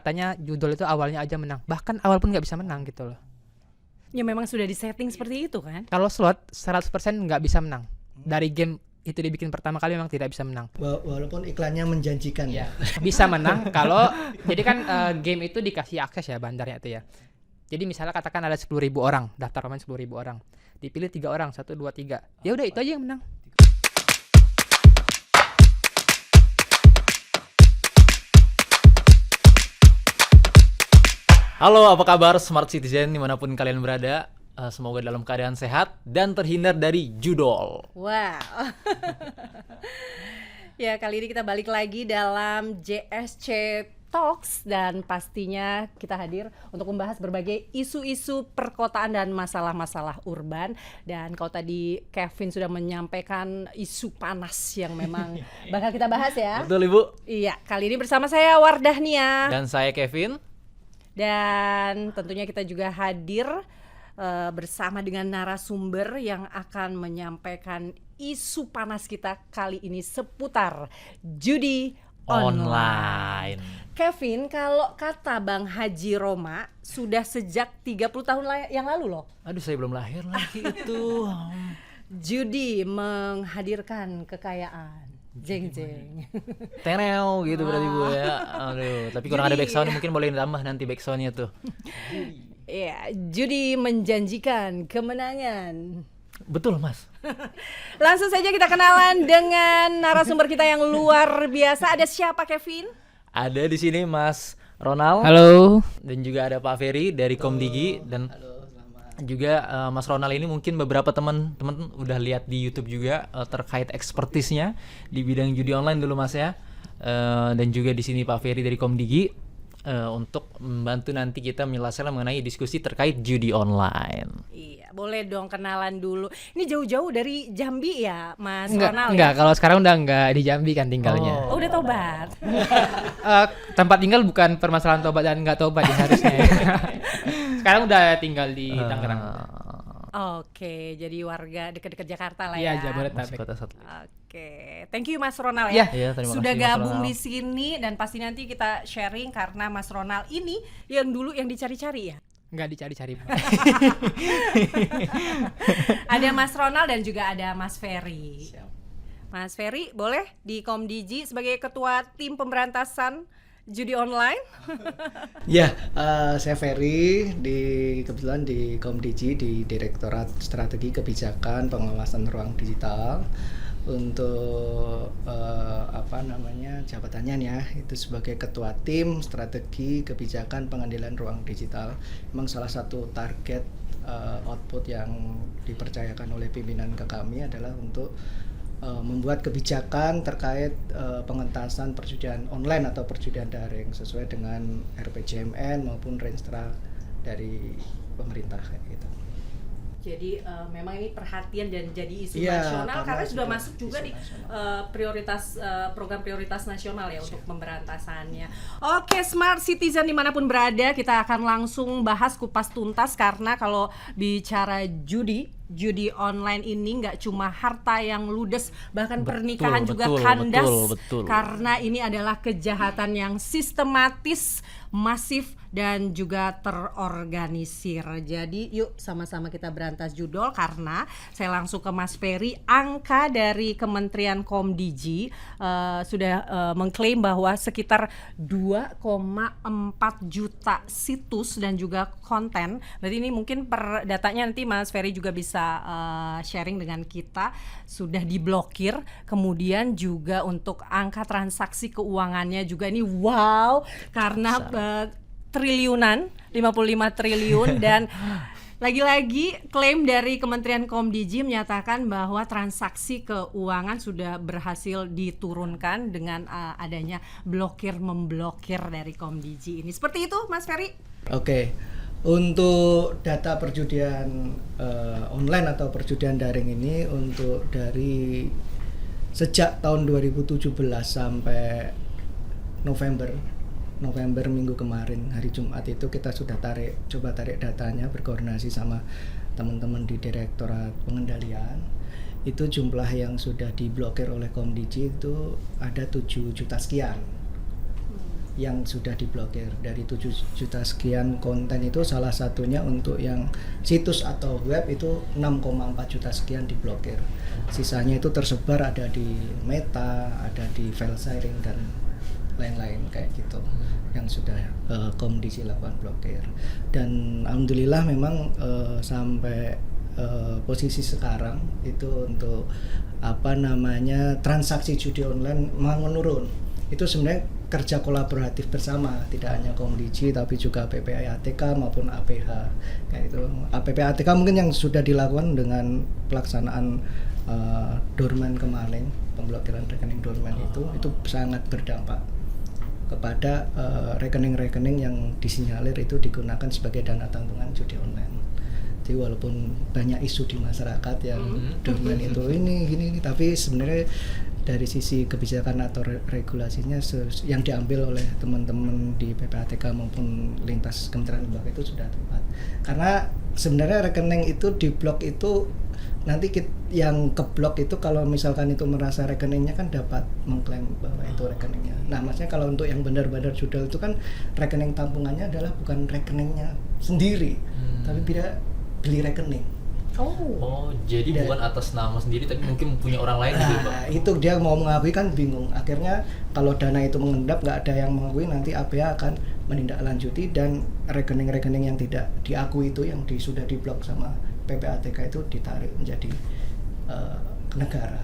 katanya judul itu awalnya aja menang. Bahkan awal pun nggak bisa menang gitu loh. Ya memang sudah disetting seperti itu kan. Kalau slot 100% nggak bisa menang. Dari game itu dibikin pertama kali memang tidak bisa menang. Walaupun iklannya menjanjikan ya. Bisa menang kalau jadi kan game itu dikasih akses ya bandarnya itu ya. Jadi misalnya katakan ada 10.000 orang, daftar pemain 10.000 orang. Dipilih 3 orang, 1 2 3. Ya udah itu aja yang menang. Halo, apa kabar Smart Citizen dimanapun kalian berada? Semoga dalam keadaan sehat dan terhindar dari judol. Wow. Ya, kali ini kita balik lagi dalam JSC Talks dan pastinya kita hadir untuk membahas berbagai isu-isu perkotaan dan masalah-masalah urban. Dan kalau tadi Kevin sudah menyampaikan isu panas yang memang bakal kita bahas ya. Betul, Ibu. Iya, kali ini bersama saya Wardahnia. Dan saya Kevin. Dan tentunya kita juga hadir bersama dengan narasumber yang akan menyampaikan isu panas kita kali ini seputar judi online. Kevin, kalau kata Bang Haji Roma sudah sejak 30 tahun yang lalu loh. Aduh, saya belum lahir lagi itu. Judi menghadirkan kekayaan. Jeng-jeng. Teneo gitu berarti Bu ya. Aduh, tapi kurang ada backsound, mungkin boleh ditambah nanti backsoundnya tuh. Iya, judi menjanjikan kemenangan. Betul, Mas. Langsung saja kita kenalan dengan narasumber kita yang luar biasa. Ada siapa, Kevin? Ada di sini Mas Ronald. Halo. Dan juga ada Pak Ferry dari Komdigi dan juga Mas Ronald ini mungkin beberapa teman-teman udah lihat di YouTube juga terkait ekspertisnya di bidang judi online dulu Mas ya. Dan juga di sini Pak Ferry dari Komdigi untuk membantu nanti kita menjelaskan mengenai diskusi terkait judi online. Iya, boleh dong kenalan dulu. Ini jauh-jauh dari Jambi ya, Mas Enggak, Ronald? enggak. Kalau sekarang udah enggak di Jambi kan tinggalnya. Oh, udah tobat. Tempat tinggal bukan permasalahan tobat dan enggak tobat ya harusnya. Sekarang udah tinggal di Tangerang. Oke, jadi warga dekat-dekat Jakarta lah ya. Iya, Jabodetabek. Masih kota satu. Oke, thank you Mas Ronald ya. Iya, terima Sudah kasih, Mas gabung Ronald. di sini dan pasti nanti kita sharing karena Mas Ronald ini yang dulu yang dicari-cari ya. Enggak dicari-cari. Ada Mas Ronald dan juga ada Mas Ferry. Mas Ferry boleh di Komdigi sebagai ketua tim pemberantasan judi online. Ya, saya Ferry kebetulan di Komdigi di Direktorat Strategi Kebijakan Pengawasan Ruang Digital. Untuk jabatannya ya itu sebagai ketua tim strategi kebijakan pengendalian ruang digital. Memang salah satu target output yang dipercayakan oleh pimpinan ke kami adalah untuk membuat kebijakan terkait pengentasan perjudian online atau perjudian daring sesuai dengan RPJMN maupun Renstra dari pemerintah kayak gitu. Jadi memang ini perhatian dan jadi isu Iya, nasional karena sudah sudah masuk juga isu di nasional. program prioritas nasional ya untuk pemberantasannya. Oke, Smart Citizen dimanapun berada, kita akan langsung bahas kupas tuntas karena kalau bicara judi online ini nggak cuma harta yang ludes, bahkan pernikahan juga kandas. Betul. Karena ini adalah kejahatan yang sistematis, masif dan juga terorganisir. Jadi yuk sama-sama kita berantas judol karena saya langsung ke Mas Ferry. Angka dari Kementerian Komdigi sudah mengklaim bahwa sekitar 2,4 juta situs dan juga konten. Berarti ini mungkin per datanya nanti Mas Ferry juga bisa sharing dengan kita sudah diblokir. Kemudian juga untuk angka transaksi keuangannya juga ini wow karena triliunan, 55 triliun dan lagi-lagi klaim dari Kementerian Komdigi menyatakan bahwa transaksi keuangan sudah berhasil diturunkan dengan adanya memblokir dari Komdigi ini. Seperti itu Mas Ferry? Oke. Untuk data perjudian online atau perjudian daring ini untuk dari sejak tahun 2017 sampai November minggu kemarin hari Jumat itu kita sudah coba tarik datanya berkoordinasi sama teman-teman di Direktorat Pengendalian. Itu jumlah yang sudah diblokir oleh Komdigi itu ada 7 juta sekian. yang sudah diblokir. Dari 7 juta sekian konten itu salah satunya untuk yang situs atau web itu 6,4 juta sekian diblokir. Sisanya itu tersebar ada di Meta, ada di file sharing dan lain-lain kayak gitu yang sudah Komdigi lakukan blokir. Dan alhamdulillah memang sampai posisi sekarang itu untuk transaksi judi online memang menurun. Itu sebenarnya kerja kolaboratif bersama, tidak hanya Komdigi tapi juga PPATK maupun APH kayak itu. PPATK mungkin yang sudah dilakukan dengan pelaksanaan dorman kemarin, pemblokiran rekening dorman itu sangat berdampak kepada rekening-rekening yang disinyalir itu digunakan sebagai dana tabungan judi online. Jadi walaupun banyak isu di masyarakat yang dorman itu ini, tapi sebenarnya dari sisi kebijakan atau regulasinya yang diambil oleh teman-teman di PPATK maupun lintas kementerian lembaga itu sudah tepat. Karena sebenarnya rekening itu diblok itu nanti yang keblok itu kalau misalkan itu merasa rekeningnya kan dapat mengklaim bahwa itu rekeningnya. Nah, maksudnya kalau untuk yang benar-benar judul itu kan rekening tampungannya adalah bukan rekeningnya sendiri, tapi beli rekening. Oh, jadi bukan atas nama sendiri tapi mungkin punya orang lain gitu, Pak. Nah, itu dia mau mengakui kan bingung. Akhirnya kalau dana itu mengendap nggak ada yang mengakui, nanti APH akan menindaklanjuti dan rekening-rekening yang tidak diakui itu yang sudah diblok sama PPATK itu ditarik menjadi ke negara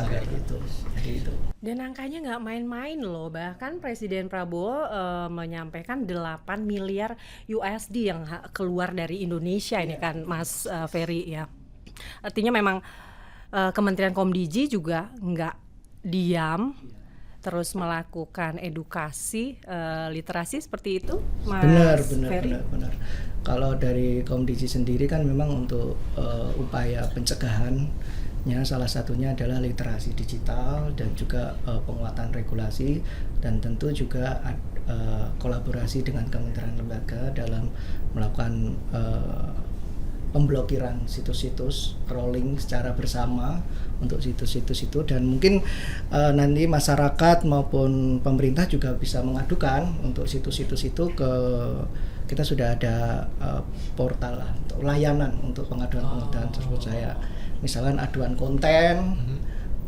kayak gitu. Jadi itu. Dan angkanya nggak main-main loh, bahkan Presiden Prabowo menyampaikan 8 miliar USD yang keluar dari Indonesia ini kan Mas Ferry ya. Artinya memang Kementerian Komdigi juga nggak diam, terus melakukan edukasi literasi seperti itu, Mas Ferry? Benar. Kalau dari Komdigi sendiri kan memang untuk upaya pencegahannya salah satunya adalah literasi digital dan juga penguatan regulasi dan tentu juga kolaborasi dengan kementerian lembaga dalam melakukan pemblokiran situs-situs, crawling secara bersama untuk situs-situs itu, dan mungkin nanti masyarakat maupun pemerintah juga bisa mengadukan untuk situs-situs itu kita sudah ada portal lah, untuk layanan untuk pengaduan-pengaduan tersebut. Saya misalkan aduan konten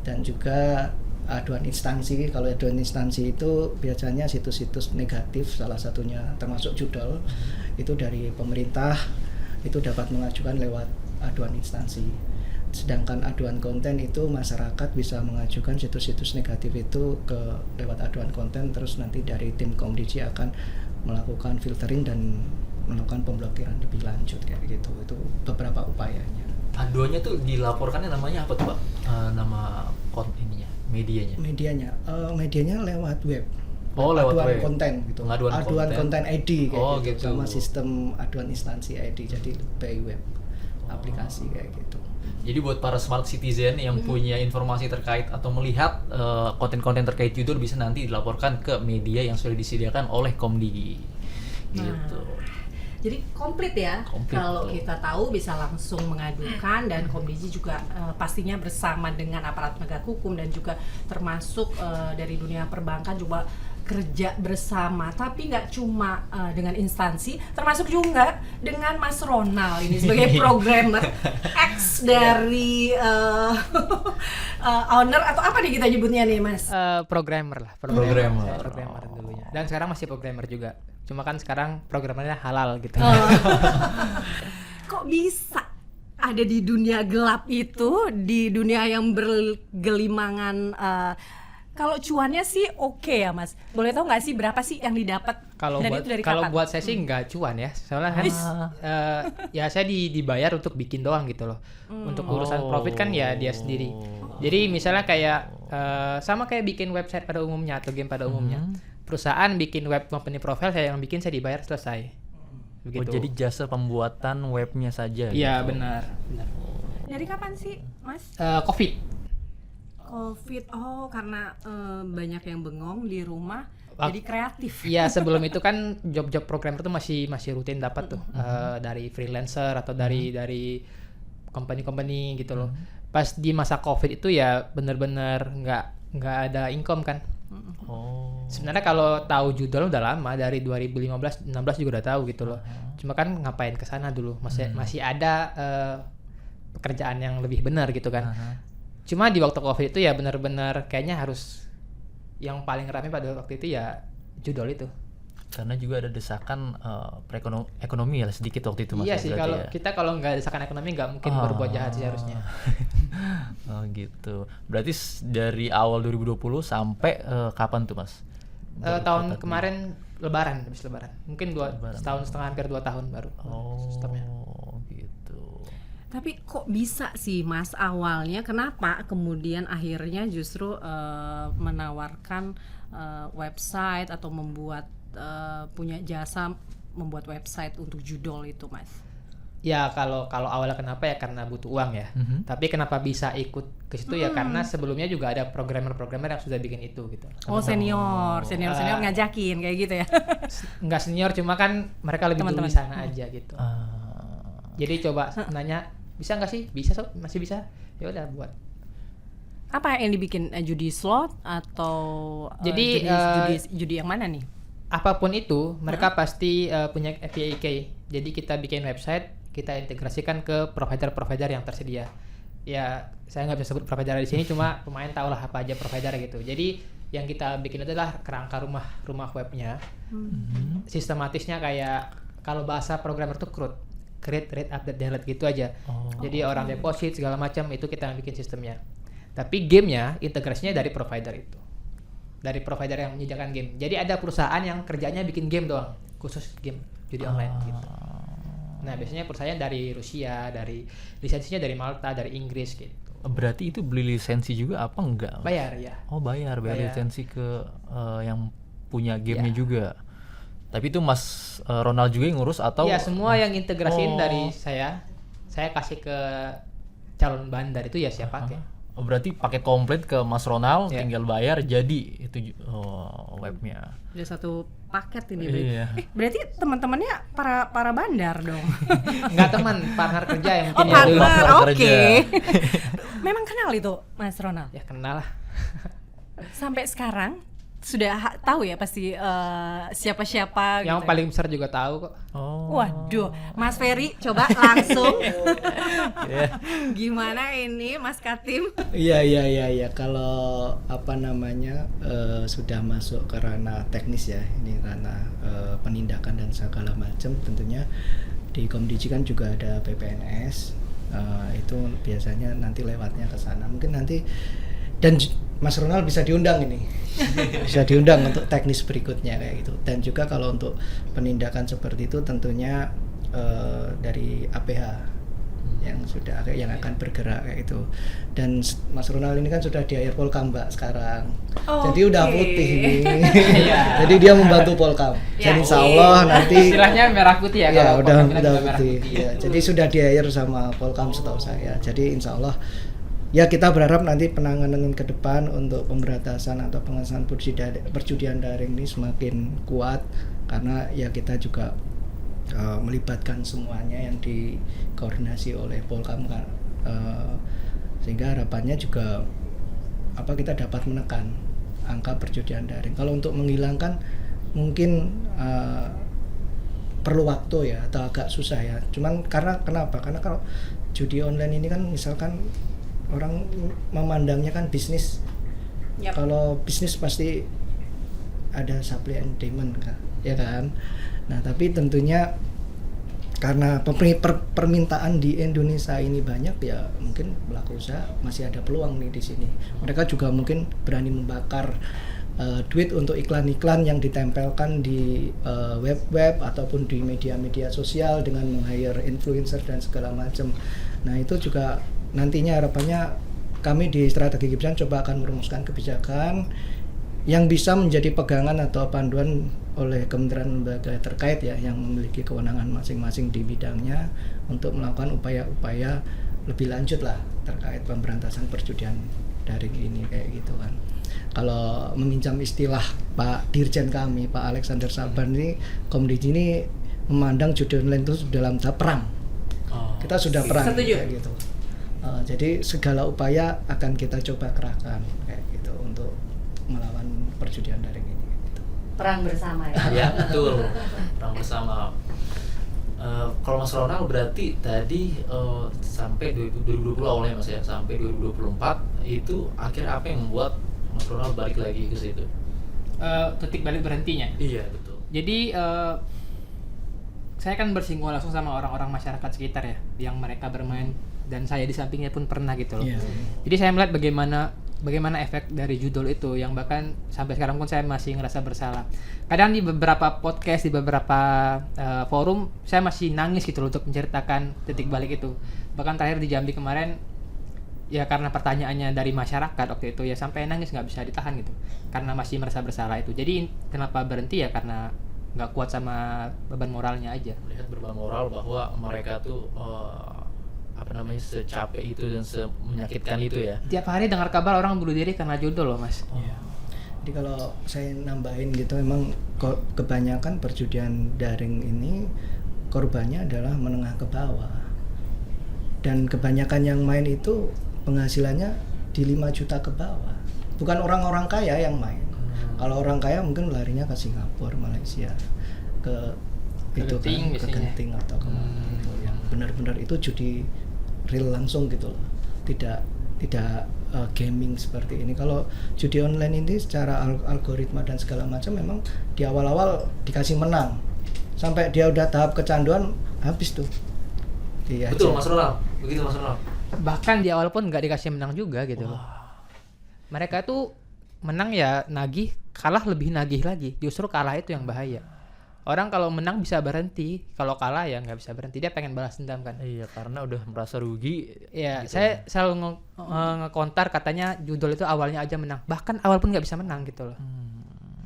dan juga aduan instansi. Kalau aduan instansi itu biasanya situs-situs negatif, salah satunya termasuk judul itu dari pemerintah itu dapat mengajukan lewat aduan instansi. Sedangkan aduan konten itu masyarakat bisa mengajukan situs-situs negatif itu lewat aduan konten, terus nanti dari tim Komdigi akan melakukan filtering dan melakukan pemblokiran lebih lanjut kayak gitu. Itu beberapa upayanya. Aduannya tuh dilaporkannya namanya apa tuh, Pak? Nama medianya? Medianya lewat web. Lewat aduan web. Konten gitu. Aduan konten ID kayak gitu. Sama sistem aduan instansi ID, jadi by web aplikasi kayak gitu. Jadi buat para smart citizen yang punya informasi terkait atau melihat konten-konten terkait judul bisa nanti dilaporkan ke media yang sudah disediakan oleh Komdigi. Gitu. Jadi komplit ya. Kalau kita tahu bisa langsung mengadukan, dan Komdigi juga pastinya bersama dengan aparat penegak hukum dan juga termasuk dari dunia perbankan juga kerja bersama, tapi nggak cuma dengan instansi, termasuk juga dengan Mas Ronald ini sebagai programmer X dari owner atau apa nih kita nyebutnya nih, Mas? Programmer lah, programmer dulunya. Dan sekarang masih programmer juga. Cuma kan sekarang programmernya halal gitu. Kok bisa ada di dunia gelap itu, di dunia yang bergelimangan? Kalau cuannya sih oke ya, Mas. Boleh tahu nggak sih berapa sih yang didapat? Kalau buat saya sih nggak cuan ya. Soalnya kan ya saya dibayar untuk bikin doang gitu loh. Untuk urusan profit kan ya dia sendiri. Jadi misalnya kayak sama kayak bikin website pada umumnya atau game pada umumnya. Perusahaan bikin web company profile, saya yang bikin, saya dibayar, selesai. Begitu. Jadi jasa pembuatan webnya saja. Iya, gitu. benar. Dari kapan sih, Mas? COVID. Karena banyak yang bengong di rumah, jadi kreatif. Iya, sebelum itu kan job-job programmer tuh masih rutin dapat tuh dari freelancer atau dari company-company gitu loh. Pas di masa COVID itu ya benar-benar nggak ada income kan. Oh. Sebenarnya kalau tahu judul udah lama, dari 2015 16 juga udah tahu gitu loh. Cuma kan ngapain ke sana dulu? Masih ada pekerjaan yang lebih benar gitu kan. Cuma di waktu Covid itu ya benar-benar kayaknya harus yang paling ramai pada waktu itu ya judul itu. Karena juga ada desakan ekonomi ya sedikit waktu itu Mas. Iya sih, kalau ya. kita kalau nggak desakan ekonomi nggak mungkin berbuat jahat sih harusnya. Oh gitu. Berarti dari awal 2020 sampai kapan tuh Mas? Tahun kemarin habis lebaran. Mungkin setahun setengah, hampir 2 tahun baru stopnya. Gitu. Tapi kok bisa sih Mas awalnya, kenapa kemudian akhirnya justru menawarkan website atau membuat punya jasa membuat website untuk judul itu Mas? Ya kalau awalnya kenapa ya karena butuh uang ya. Tapi kenapa bisa ikut ke situ ya karena sebelumnya juga ada programmer yang sudah bikin itu gitu. Oh senior ngajakin kayak gitu ya? Nggak senior, cuma kan mereka lebih dulu di sana aja gitu. Jadi coba nanya, bisa nggak sih? Bisa sob, masih bisa. Ya udah buat. Apa yang dibikin, judi slot atau Jadi, judi yang mana nih? Apapun itu mereka pasti punya API key. Jadi kita bikin website, kita integrasikan ke provider yang tersedia. Ya saya nggak bisa sebut provider di sini, cuma pemain tahu lah apa aja provider gitu. Jadi yang kita bikin itu adalah kerangka rumah webnya. Sistematisnya kayak kalau bahasa programmer tuh CRUD, create, read, update, delete gitu aja. Jadi orang deposit segala macam itu kita yang bikin sistemnya. Tapi gamenya integrasinya dari provider itu. Dari provider yang menyediakan game. Jadi ada perusahaan yang kerjanya bikin game doang, khusus game judi online gitu. Nah biasanya perusahaan dari Rusia, dari lisensinya dari Malta, dari Inggris gitu. Berarti itu beli lisensi juga apa enggak? Bayar ya. Oh bayar lisensi ke yang punya gamenya juga. Tapi itu Mas Ronald juga yang ngurus atau? Iya semua yang integrasiin dari saya kasih ke calon bandar itu ya siapa pakai. Oh, berarti pakai komplit ke Mas Ronald, tinggal bayar jadi itu webnya. Udah satu paket ini. Iya. Berarti teman-temannya para bandar dong. Enggak teman, partner kerja yang Oh mungkin ya dulu. partner, partner oke. kerja. Memang kenal itu Mas Ronald? Ya kenal lah. Sampai sekarang sudah tahu ya pasti siapa-siapa Yang gitu. paling besar juga tahu kok. Oh. Waduh, Mas Ferry coba langsung. Gimana ini Mas Katim? Iya. Kalau apa namanya sudah masuk ke ranah teknis ya, ini ranah penindakan dan segala macam. Tentunya di Komdigi kan juga ada PPNS. Itu biasanya nanti lewatnya ke sana. Mungkin nanti dan Mas Ronald bisa diundang ini. Bisa diundang untuk teknis berikutnya kayak gitu. Dan juga kalau untuk penindakan seperti itu tentunya dari APH yang akan bergerak kayak itu. Dan Mas Ronald ini kan sudah di air Polkam Mbak sekarang. Jadi udah putih ini. Jadi dia membantu Polkam. Jadi insya Allah nanti Istilahnya merah putih ya, ya kalau udah Polkam bilang merah putih. putih. Ya, jadi sudah di air sama Polkam setahu saya. Jadi insya Allah ya kita berharap nanti penanganan ke depan untuk pemberantasan atau pengawasan perjudian daring ini semakin kuat karena ya kita juga melibatkan semuanya yang dikoordinasi oleh Polkam kan, sehingga harapannya juga kita dapat menekan angka perjudian daring. Kalau untuk menghilangkan mungkin perlu waktu ya atau agak susah ya. Cuman kenapa? Karena kalau judi online ini kan misalkan orang memandangnya kan bisnis. Kalau bisnis pasti ada supply and demand kan, ya kan. Nah tapi tentunya karena permintaan di Indonesia ini banyak ya mungkin pelaku usaha masih ada peluang nih di sini. Mereka juga mungkin berani membakar duit untuk iklan-iklan yang ditempelkan di web ataupun di media-media sosial dengan meng-hire influencer dan segala macam. Nah itu juga nantinya harapannya kami di Strategi Gibran coba akan merumuskan kebijakan yang bisa menjadi pegangan atau panduan oleh kementerian lembaga terkait ya yang memiliki kewenangan masing-masing di bidangnya untuk melakukan upaya-upaya lebih lanjut lah terkait pemberantasan perjudian daring ini kayak gitu kan. Kalau meminjam istilah Pak Dirjen kami, Pak Alexander Saban ini, Komdigi ini memandang judi online itu dalam tahap perang. Kita sudah perang kayak gitu. Jadi segala upaya akan kita coba kerahkan kayak gitu untuk melawan perjudian daring ini. Gitu. Perang bersama ya. Ya betul, perang bersama. Kalau Mas Ronald berarti tadi sampai 2020 awalnya Mas ya, sampai 2024 itu akhirnya apa yang membuat Mas Ronald balik lagi ke situ? Titik balik berhentinya. Iya betul. Jadi saya kan bersinggungan langsung sama orang-orang masyarakat sekitar ya, yang mereka bermain dan saya di sampingnya pun pernah gitu loh. Iya. Jadi saya melihat bagaimana efek dari judul itu yang bahkan sampai sekarang pun saya masih ngerasa bersalah. Kadang di beberapa podcast, di beberapa forum saya masih nangis gitu loh untuk menceritakan titik balik itu. Bahkan terakhir di Jambi kemarin ya karena pertanyaannya dari masyarakat waktu itu ya sampai nangis nggak bisa ditahan gitu karena masih merasa bersalah itu. Jadi kenapa berhenti ya karena nggak kuat sama beban moralnya aja. Melihat beban moral bahwa mereka tuh secapek itu dan menyakitkan itu ya. Tiap hari dengar kabar orang bunuh diri karena judul loh Mas. Iya. Jadi kalau saya nambahin gitu, memang kebanyakan perjudian daring ini korbannya adalah menengah ke bawah. Dan kebanyakan yang main itu penghasilannya di 5 juta ke bawah. Bukan orang-orang kaya yang main. Kalau orang kaya mungkin larinya ke Singapura, Malaysia, ke Genting ke Genting atau kemana gitu. Yang benar-benar itu judi real langsung gitu loh. Tidak gaming seperti ini. Kalau judi online ini secara algoritma dan segala macam memang di awal-awal dikasih menang. Sampai dia udah tahap kecanduan habis tuh. Betul Mas Ronald. Begitu Mas Ronald. Bahkan di awal pun nggak dikasih menang juga gitu loh. Mereka tuh menang ya nagih, kalah lebih nagih lagi. Justru kalah itu yang bahaya. Orang kalau menang bisa berhenti, kalau kalah ya nggak bisa berhenti. Dia pengen balas dendam kan. Iya, karena udah merasa rugi. Iya, gitu. saya selalu ngekontar katanya judul itu awalnya aja menang. Bahkan awal pun nggak bisa menang gitu loh.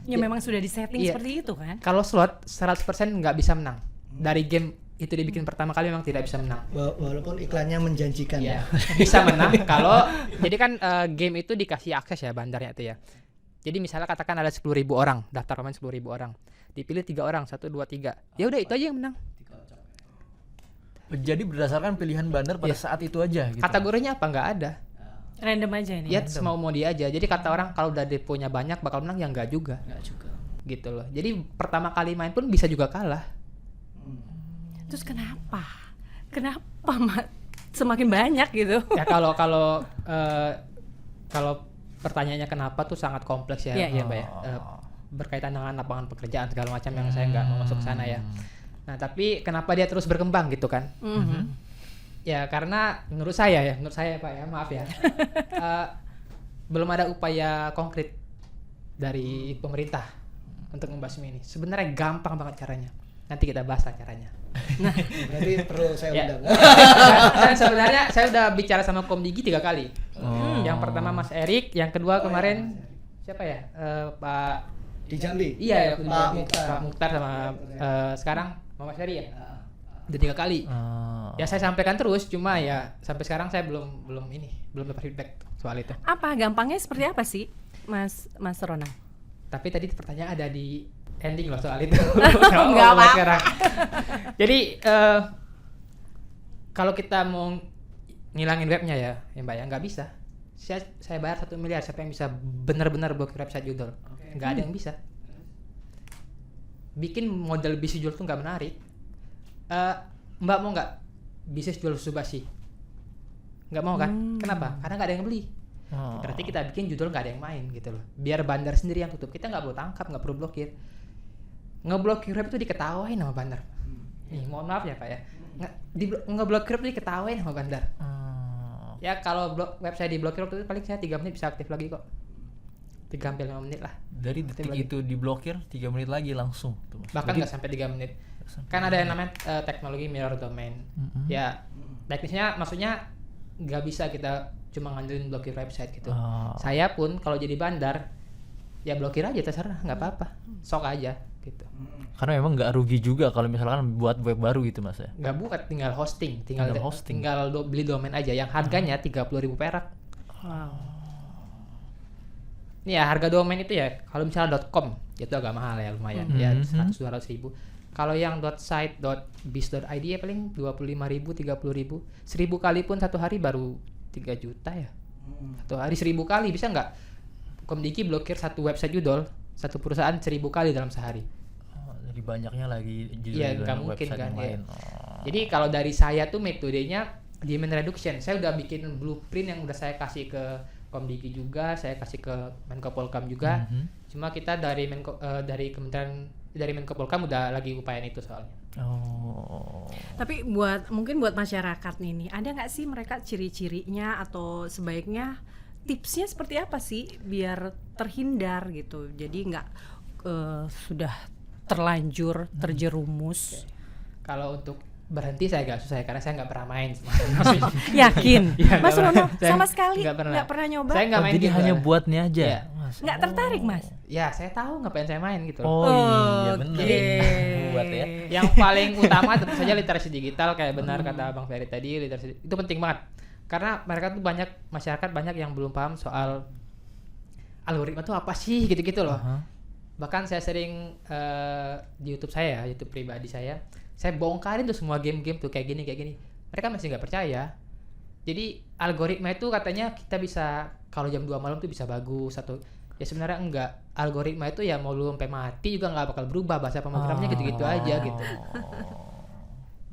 Ya memang sudah disetting Iya. seperti itu kan. Kalau slot 100% nggak bisa menang. Dari game itu dibikin pertama kali memang tidak bisa menang. Walaupun iklannya menjanjikan ya. Bisa menang kalau jadi kan game itu dikasih akses ya bandarnya itu ya. Jadi misalnya katakan ada 10.000 orang, daftar pemain 10.000 orang. Dipilih 3 orang, 1 2 3. Ya udah itu aja yang menang. Jadi berdasarkan pilihan bandar pada saat itu aja gitu. Kategorinya apa nggak ada. Random aja ini. Ya mau dia aja. Jadi kata orang kalau udah deponya banyak bakal menang ya nggak juga. Enggak juga. Gitu loh. Jadi pertama kali main pun bisa juga kalah. Terus kenapa semakin banyak gitu? Ya kalau pertanyaannya kenapa tuh sangat kompleks ya, Iya, ya Mbak ya. Berkaitan dengan lapangan pekerjaan segala macam yang saya nggak mau masuk ke sana ya. Nah tapi kenapa dia terus berkembang gitu kan? Ya karena menurut saya Pak ya, maaf ya, belum ada upaya konkret dari pemerintah untuk membasmi ini. Sebenarnya gampang banget caranya. Nanti kita bahas lah caranya. Nah, berarti perlu saya Ya. undang. Dan sebenarnya saya udah bicara sama Komdigi 3 kali. Yang pertama Mas Erik, yang kedua kemarin siapa ya? Pak Di Jambi. Iya, Pak Mukhtar sama sekarang Mama Seri ya. Udah 3 kali. Ya saya sampaikan terus, cuma ya sampai sekarang saya belum dapat feedback soal itu. Apa gampangnya seperti apa sih, Mas Ronald? Tapi tadi pertanyaan ada di ending loh soal itu. Nggak apa-apa. Sekarang. Jadi kalau kita mau ngilangin webnya ya Mbak ya nggak bisa. Saya bayar 1 miliar, siapa yang bisa benar-benar blokir website judul? Nggak ada yang bisa. Bikin model bisnis jual tuh nggak menarik. Mbak mau nggak bisnis jual subasi? Nggak mau kan? Kenapa? Karena nggak ada yang beli. Berarti kita bikin judul nggak ada yang main gitu loh. Biar bandar sendiri yang tutup. Kita nggak perlu tangkap, nggak perlu blokir. Ngeblokir web itu diketawain sama bandar. Nih, mohon maaf ya Pak ya. Ngeblokir web itu diketawain sama bandar. Ya kalau website diblokir waktu itu paling saya 3 menit bisa aktif lagi kok. 3-5 menit lah. Dari detik itu diblokir 3 menit lagi langsung tuh, Mas. Bahkan nggak sampai 3 menit. Kan ada yang namanya teknologi mirror domain. Ya teknisnya maksudnya nggak bisa kita cuma ngandelin blokir website gitu. Saya pun kalau jadi bandar ya blokir aja terserah, nggak apa-apa. Sok aja gitu. Karena memang nggak rugi juga kalau misalkan buat web baru gitu Mas ya. Nggak buat, tinggal hosting, tinggal hosting. beli domain aja yang harganya 30.000 perak. Nih ya harga domain itu ya kalau misalnya .com itu agak mahal ya lumayan ya 100-200 ribu. Kalau yang .site, .biz.id ya paling 25.000, 30.000. 1.000 kali pun satu hari baru 3 juta ya. Satu hari 1.000 kali bisa nggak? Komdiki blokir satu website judul, satu perusahaan 1000 kali dalam sehari. Jadi banyaknya lagi Iya, judul nggak mungkin website kan yang ya. lain. Jadi kalau dari saya tuh metodenya demand reduction. Saya udah bikin blueprint yang udah saya kasih ke Komdiki juga, saya kasih ke Menko Polhukam juga. Cuma kita dari dari Menko Polhukam udah lagi upayain itu soalnya. Tapi mungkin buat masyarakat nih, ada nggak sih mereka ciri-cirinya atau sebaiknya tipsnya seperti apa sih biar terhindar gitu? Jadi nggak sudah terlanjur terjerumus. Kalau untuk berhenti saya agak susah ya, karena saya nggak pernah main. Yakin? Ya, Mas Rono saya sama sekali nggak pernah nyoba? Saya nggak main jadi gitu. hanya buatnya aja. Iya. Nggak tertarik, Mas? Ya, saya tahu ngapain saya main gitu. Oh iya benar. Oke. Buat ya. Yang paling utama tentu saja literasi digital, kayak benar kata Bang Ferry tadi, literasi itu penting banget. Karena mereka tuh masyarakat banyak yang belum paham soal algoritma tuh apa sih gitu-gitu loh. Bahkan saya sering di YouTube saya, YouTube pribadi saya bongkarin tuh semua game-game tuh kayak gini. Mereka masih nggak percaya. Jadi algoritma itu katanya kita bisa kalau jam 2 malam tuh bisa bagus atau ya sebenarnya enggak. Algoritma itu ya mau lu sampai mati juga nggak bakal berubah, bahasa pemrogramannya gitu-gitu aja gitu.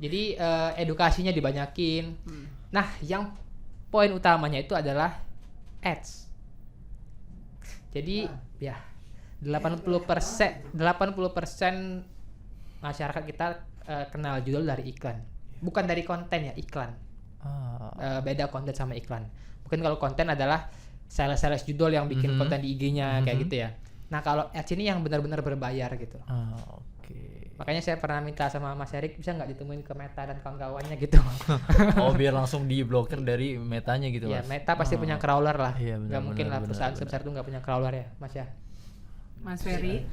Jadi edukasinya dibanyakin. Nah, yang poin utamanya itu adalah ads. Jadi ya 80% masyarakat kita kenal judul dari iklan. Bukan dari konten ya, iklan. Beda konten sama iklan. Mungkin kalau konten adalah sales judul yang bikin konten di IG-nya kayak gitu ya. Nah, kalau ads ini yang benar-benar berbayar gitu. Oke. Makanya saya pernah minta sama Mas Erik bisa nggak ditemuin ke Meta dan kawan-kawannya gitu. Oh, biar langsung diblokir dari metanya gitu, Ya, Mas. Meta pasti punya crawler lah. Iya, benar, Nggak mungkin lah benar, perusahaan benar. sebesar itu nggak punya crawler ya, Mas ya. Mas Ferry,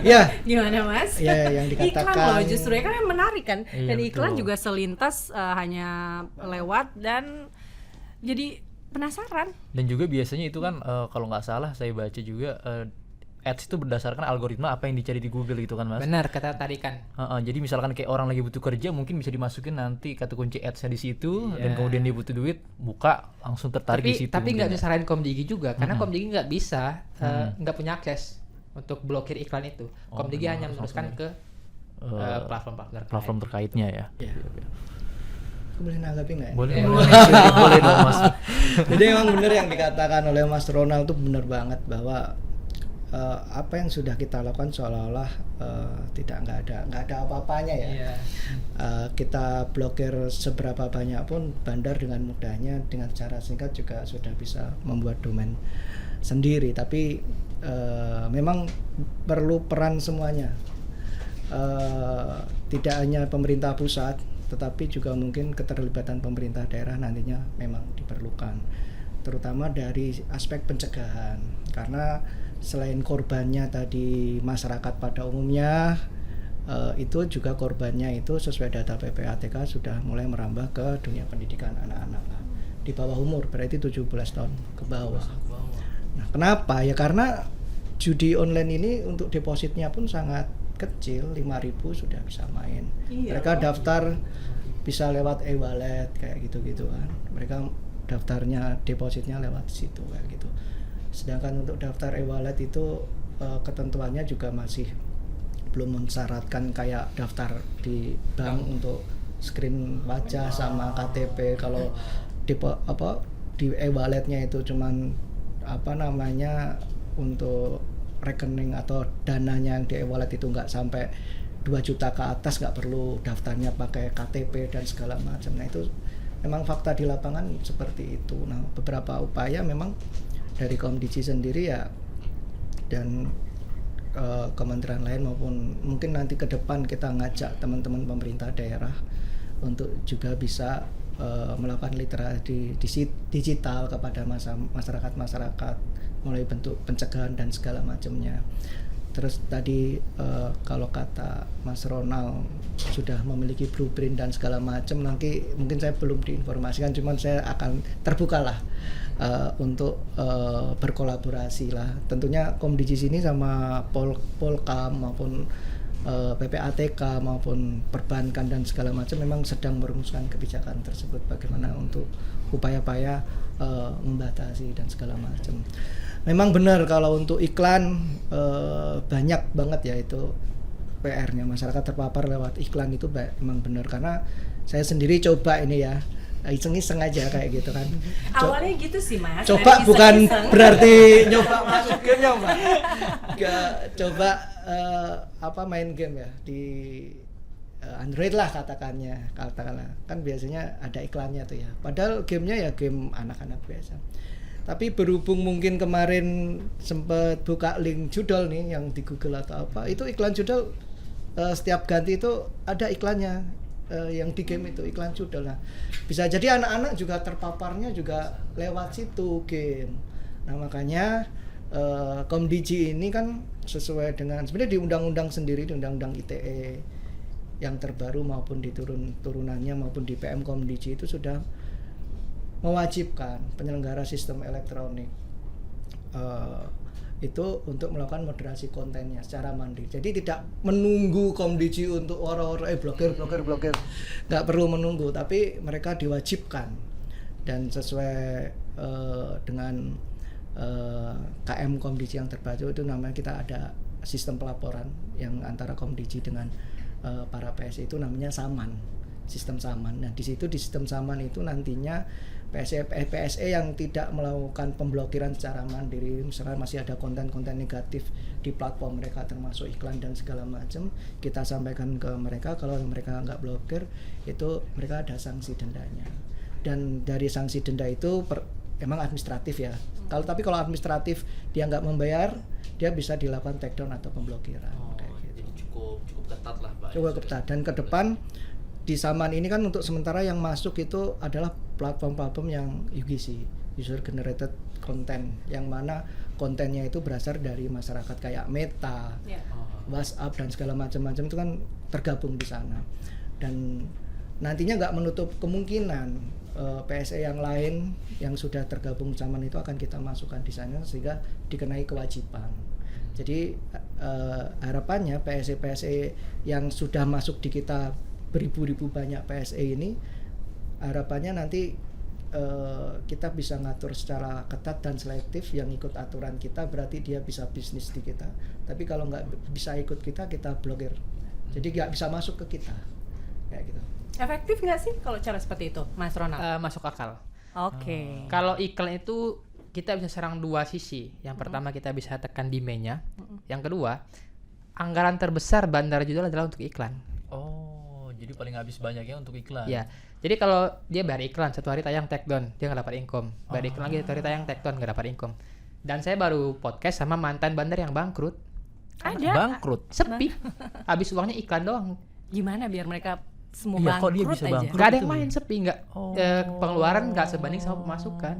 Ya, gimana Mas? ya yang Iklan dikatakan loh justru ya kan yang menarik kan. Iya, Dan iklan betul. juga selintas hanya lewat dan jadi penasaran. Dan juga biasanya itu kan kalau nggak salah saya baca juga ads itu berdasarkan algoritma apa yang dicari di Google gitu kan, Mas. Benar, kata tarikan. Jadi misalkan kayak orang lagi butuh kerja mungkin bisa dimasukin nanti kata kunci ads-nya di situ dan kemudian dia butuh duit buka langsung tertarik di situ. Tapi nggak mungkin bisa saranin Komdigi juga, karena Komdigi nggak bisa nggak punya akses untuk blokir iklan itu. Komdigi hanya meneruskan ke platform terkaitnya ya. Aku boleh nanggapi nggak ya? Boleh. Boleh dong, Mas. Jadi memang benar yang dikatakan oleh Mas Ronald itu benar banget bahwa apa yang sudah kita lakukan seolah-olah nggak ada apa-apanya ya. Iya. Kita blokir seberapa banyak pun bandar dengan mudahnya dengan cara singkat juga sudah bisa membuat domain sendiri. Tapi memang perlu peran semuanya. Tidak hanya pemerintah pusat, tetapi juga mungkin keterlibatan pemerintah daerah nantinya memang diperlukan, terutama dari aspek pencegahan. Karena selain korbannya tadi masyarakat pada umumnya, itu juga korbannya itu sesuai data PPATK sudah mulai merambah ke dunia pendidikan anak-anak di bawah umur, berarti 17 tahun ke bawah. Nah, kenapa? Ya karena judi online ini untuk depositnya pun sangat kecil, 5.000 sudah bisa main. Iya. Mereka daftar bisa lewat e-wallet kayak gitu-gitu kan. Mereka daftarnya depositnya lewat situ kayak gitu. Sedangkan untuk daftar e-wallet itu ketentuannya juga masih belum mensyaratkan kayak daftar di bank untuk screen wajah sama KTP. Kalau di e-walletnya itu cuman untuk rekening atau dananya yang di e-wallet itu nggak sampai 2 juta ke atas, nggak perlu daftarnya pakai KTP dan segala macam. Nah, itu memang fakta di lapangan seperti itu. Nah, beberapa upaya memang dari Komdigi sendiri ya, dan kementerian lain maupun mungkin nanti ke depan kita ngajak teman-teman pemerintah daerah untuk juga bisa melakukan literasi digital kepada masyarakat mulai bentuk pencegahan dan segala macamnya. Terus tadi kalau kata Mas Ronald sudah memiliki blueprint dan segala macam, nanti mungkin saya belum diinformasikan, cuman saya akan terbuka lah untuk berkolaborasi lah. Tentunya Komdigi sini sama Polhukam maupun PPATK maupun perbankan dan segala macam memang sedang merumuskan kebijakan tersebut, bagaimana untuk upaya-upaya membatasi dan segala macam. Memang benar kalau untuk iklan banyak banget ya itu PR-nya, masyarakat terpapar lewat iklan itu memang benar, karena saya sendiri coba ini ya iseng-iseng aja kayak gitu kan. Awalnya gitu sih Mas. Coba dari bukan iseng-iseng. berarti nyoba masuk game ya Mbak. Coba main game ya di Android lah katakanlah kan biasanya ada iklannya tuh ya, padahal gamenya ya game anak-anak biasa. Tapi berhubung mungkin kemarin sempat buka link judol nih yang di Google atau apa, itu iklan judol setiap ganti itu ada iklannya, yang di game itu iklan judol. Nah, bisa jadi anak-anak juga terpaparnya juga lewat situ game. Nah makanya Komdigi ini kan sesuai dengan sebenarnya di undang-undang sendiri, di undang-undang ITE yang terbaru maupun di turunannya maupun di PM Komdigi itu sudah mewajibkan penyelenggara sistem elektronik itu untuk melakukan moderasi kontennya secara mandiri. Jadi tidak menunggu Komdigi untuk orang-orang blokir, nggak perlu menunggu, tapi mereka diwajibkan dan sesuai dengan KM Komdigi yang terbaru itu namanya kita ada sistem pelaporan yang antara Komdigi dengan para PSE itu namanya Saman, sistem Saman. Nah di situ di sistem Saman itu nantinya PSE yang tidak melakukan pemblokiran secara mandiri, misalnya masih ada konten-konten negatif di platform mereka termasuk iklan dan segala macam, kita sampaikan ke mereka. Kalau mereka nggak blokir itu mereka ada sanksi dendanya, dan dari sanksi denda itu emang administratif ya. Tapi kalau administratif dia nggak membayar, dia bisa dilakukan takedown atau pemblokiran. Jadi cukup ketat lah Pak. Cukup ketat, dan ke depan di Saman ini kan untuk sementara yang masuk itu adalah platform-platform yang UGC, user generated content, yang mana kontennya itu berasal dari masyarakat kayak Meta, WhatsApp dan segala macam-macam itu kan tergabung di sana. Dan nantinya nggak menutup kemungkinan PSE yang lain yang sudah tergabung Saman itu akan kita masukkan di sana sehingga dikenai kewajiban. Jadi harapannya PSE yang sudah masuk di kita beribu-ribu banyak PSE ini, harapannya nanti kita bisa ngatur secara ketat dan selektif. Yang ikut aturan kita berarti dia bisa bisnis di kita, tapi kalau nggak bisa ikut kita blokir, jadi nggak bisa masuk ke kita kayak gitu. Efektif nggak sih kalau cara seperti itu Mas Ronald? Masuk akal. Oke. Kalau iklan itu kita bisa serang dua sisi. Yang pertama kita bisa tekan demand-nya. Yang kedua, anggaran terbesar Bandar Judol adalah untuk iklan. Jadi paling habis banyaknya untuk iklan. Ya. Jadi kalau dia bayar iklan satu hari tayang take down, dia nggak dapat income. Bayar iklan lagi satu hari tayang take down, nggak dapat income. Dan saya baru podcast sama mantan bandar yang bangkrut. Ada. Bangkrut. Sepi. Habis uangnya iklan doang. Gimana biar mereka semua Iya, kok dia bangkrut bisa aja? bangkrut? Nggak ada yang main, sepi, nggak. Pengeluaran nggak sebanding sama pemasukan.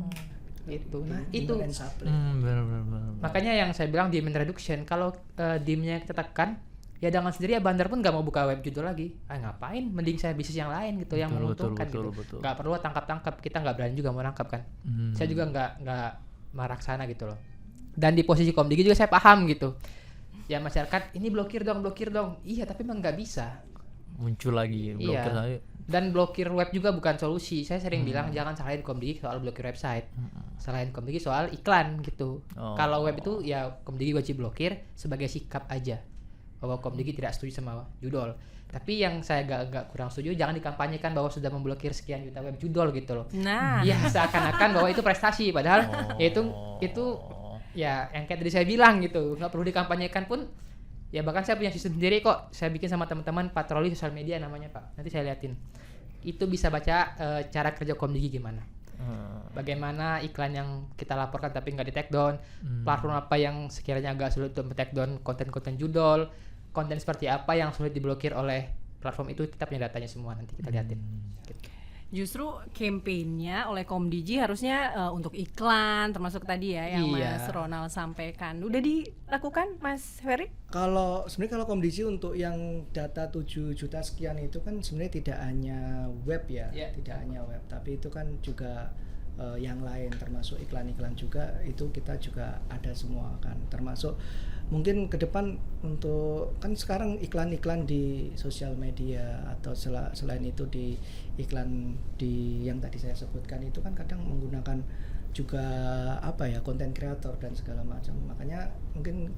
Gitu. Nah, itu. Benar. Makanya yang saya bilang demand reduction. Kalau demand-nya kita tekan, ya dengan sendiri ya bandar pun nggak mau buka web judul lagi. Ngapain? Mending saya bisnis yang lain gitu, yang menguntungkan gitu. Nggak perlu tangkap-tangkap. Kita nggak berani juga mau nangkap kan. Saya juga nggak meraksana gitu loh. Dan di posisi Komdigi juga saya paham gitu. Ya masyarakat ini blokir dong. Iya, tapi emang nggak bisa. Muncul lagi blokir lagi. Dan blokir web juga bukan solusi. Saya sering bilang jangan salahin Komdigi soal blokir website. Salahin Komdigi soal iklan gitu. Kalau web itu ya Komdigi wajib blokir sebagai sikap aja, bahwa Komdigi tidak setuju sama judol. Tapi yang saya agak kurang setuju, jangan dikampanyekan bahwa sudah memblokir sekian juta web judol gitu loh. Nah, Ya seakan-akan bahwa itu prestasi, padahal itu ya yang kayak tadi saya bilang gitu, nggak perlu dikampanyekan pun. Ya bahkan saya punya sistem sendiri kok, saya bikin sama teman-teman patroli sosial media namanya Pak. Nanti saya liatin. Itu bisa baca cara kerja Komdigi gimana. Bagaimana iklan yang kita laporkan tapi nggak di take down, platform apa yang sekiranya agak sulit untuk take down konten-konten judol, konten seperti apa yang sulit diblokir oleh platform itu, kita punya datanya semua, nanti kita liatin. Gitu. justru kampanyenya oleh Komdigi harusnya untuk iklan, termasuk tadi ya yang Iya. Mas Ronald sampaikan. Udah dilakukan Mas Ferry? Kalau sebenarnya kalau Komdigi untuk yang data 7 juta sekian itu kan sebenarnya tidak hanya web ya, tidak hanya web, tapi itu kan juga yang lain, termasuk iklan-iklan juga, itu kita juga ada semua kan, termasuk mungkin ke depan untuk kan sekarang iklan-iklan di sosial media atau selain itu di iklan di yang tadi saya sebutkan itu kan kadang menggunakan juga apa ya, konten kreator dan segala macam. Makanya mungkin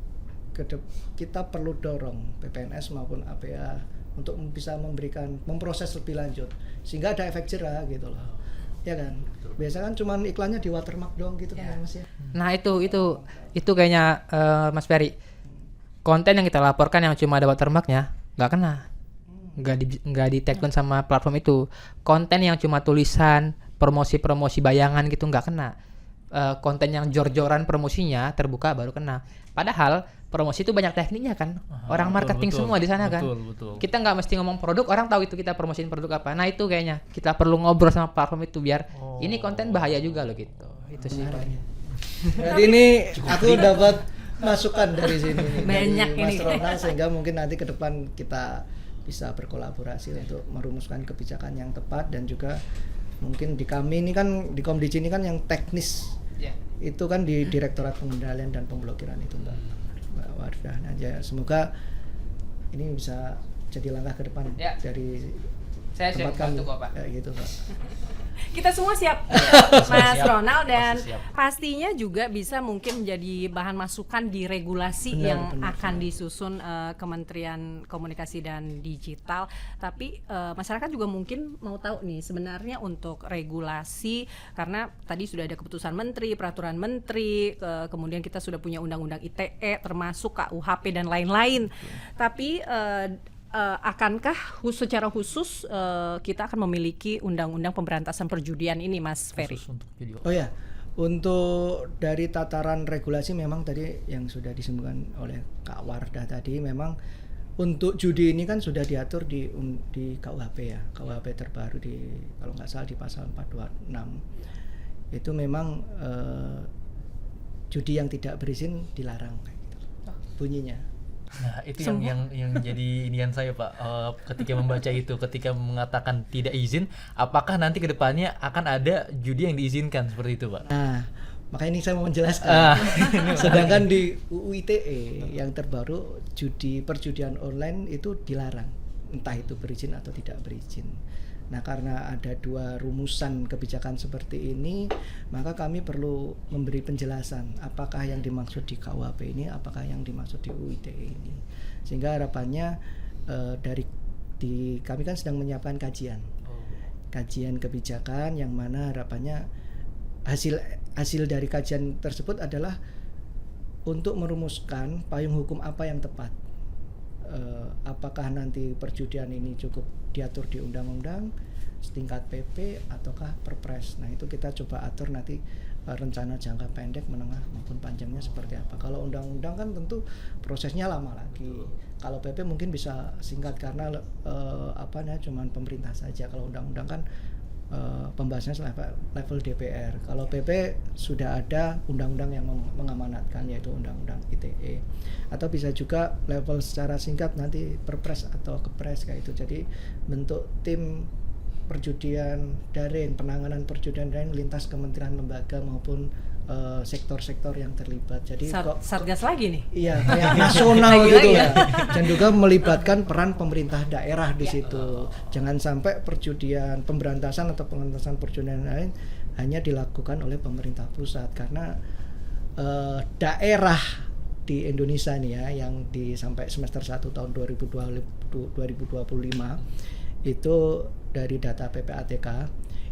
kita perlu dorong PPNS maupun APA untuk bisa memproses lebih lanjut sehingga ada efek jerah gitu loh. Ya kan? Biasa kan cuman iklannya di watermark doang gitu kan Mas ya. Nah, itu kayaknya Mas Ferry. Konten yang kita laporkan yang cuma ada watermarknya nggak kena. Nggak di tag sama platform itu. Konten yang cuma tulisan promosi bayangan gitu nggak kena. Konten yang jor-joran promosinya terbuka baru kena. Padahal promosi itu banyak tekniknya kan. Orang marketing semua di sana kan. Betul. Kita nggak mesti ngomong produk, orang tahu itu kita promosiin produk apa. Nah itu kayaknya kita perlu ngobrol sama platform itu biar ini konten bahaya juga loh gitu. Itu sih. Jadi ini aku dapat masukan dari sini nih, Banyak dari Mas ini. Ronald, sehingga mungkin nanti ke depan kita bisa berkolaborasi untuk merumuskan kebijakan yang tepat. Dan juga mungkin di kami ini kan, di Komdigi ini kan yang teknis itu kan di Direktorat Pengendalian dan Pemblokiran itu Mbak Wardah. Nah, semoga ini bisa jadi langkah ke depan dari Saya siap tempat kami. bantu kok Pak. Kayak gitu Pak. Kita semua siap, Mas Ronald, dan pastinya juga bisa mungkin menjadi bahan masukan di regulasi yang akan disusun Kementerian Komunikasi dan Digital. Tapi masyarakat juga mungkin mau tahu nih sebenarnya untuk regulasi, karena tadi sudah ada keputusan Menteri, peraturan Menteri, kemudian kita sudah punya Undang-Undang ITE, termasuk KUHP dan lain-lain. Tapi akankah secara khusus kita akan memiliki undang-undang pemberantasan perjudian ini, Mas Ferry? Oh ya, untuk dari tataran regulasi memang tadi yang sudah disebutkan oleh Kak Wardah tadi, memang untuk judi ini kan sudah diatur di KUHP ya, KUHP terbaru di, kalau nggak salah di pasal 426 itu memang judi yang tidak berizin dilarang kayak gitu bunyinya. Nah itu yang jadi inian saya Pak, ketika membaca itu, ketika mengatakan tidak izin, apakah nanti ke depannya akan ada judi yang diizinkan seperti itu Pak? Nah makanya ini saya mau menjelaskan. Sedangkan di UU ITE yang terbaru, perjudian online itu dilarang, entah itu berizin atau tidak berizin. Nah karena ada dua rumusan kebijakan seperti ini, maka kami perlu memberi penjelasan apakah yang dimaksud di KUHP ini, apakah yang dimaksud di UU ITE ini. Sehingga harapannya kami kan sedang menyiapkan kajian kebijakan, yang mana harapannya hasil dari kajian tersebut adalah untuk merumuskan payung hukum apa yang tepat. Apakah nanti perjudian ini cukup diatur di undang-undang setingkat PP ataukah perpres. Nah itu kita coba atur nanti rencana jangka pendek, menengah maupun panjangnya seperti apa. Kalau undang-undang kan tentu prosesnya lama lagi. Kalau PP mungkin bisa singkat karena cuman pemerintah saja. Kalau undang-undang kan pembahasannya level DPR. Kalau PP sudah ada undang-undang yang mengamanatkan, yaitu undang-undang ITE. Atau bisa juga level secara singkat nanti perpres atau kepres kayak itu. Jadi bentuk tim perjudian daring, penanganan perjudian daring lintas kementerian, lembaga maupun sektor-sektor yang terlibat. Jadi Satgas lagi nih. Iya, kayak nasional gitu ya. Dan juga melibatkan peran pemerintah daerah di situ. Jangan sampai pemberantasan atau pengentasan perjudian lain hanya dilakukan oleh pemerintah pusat, karena daerah di Indonesia nih ya, yang sampai semester 1 tahun 2025 itu dari data PPATK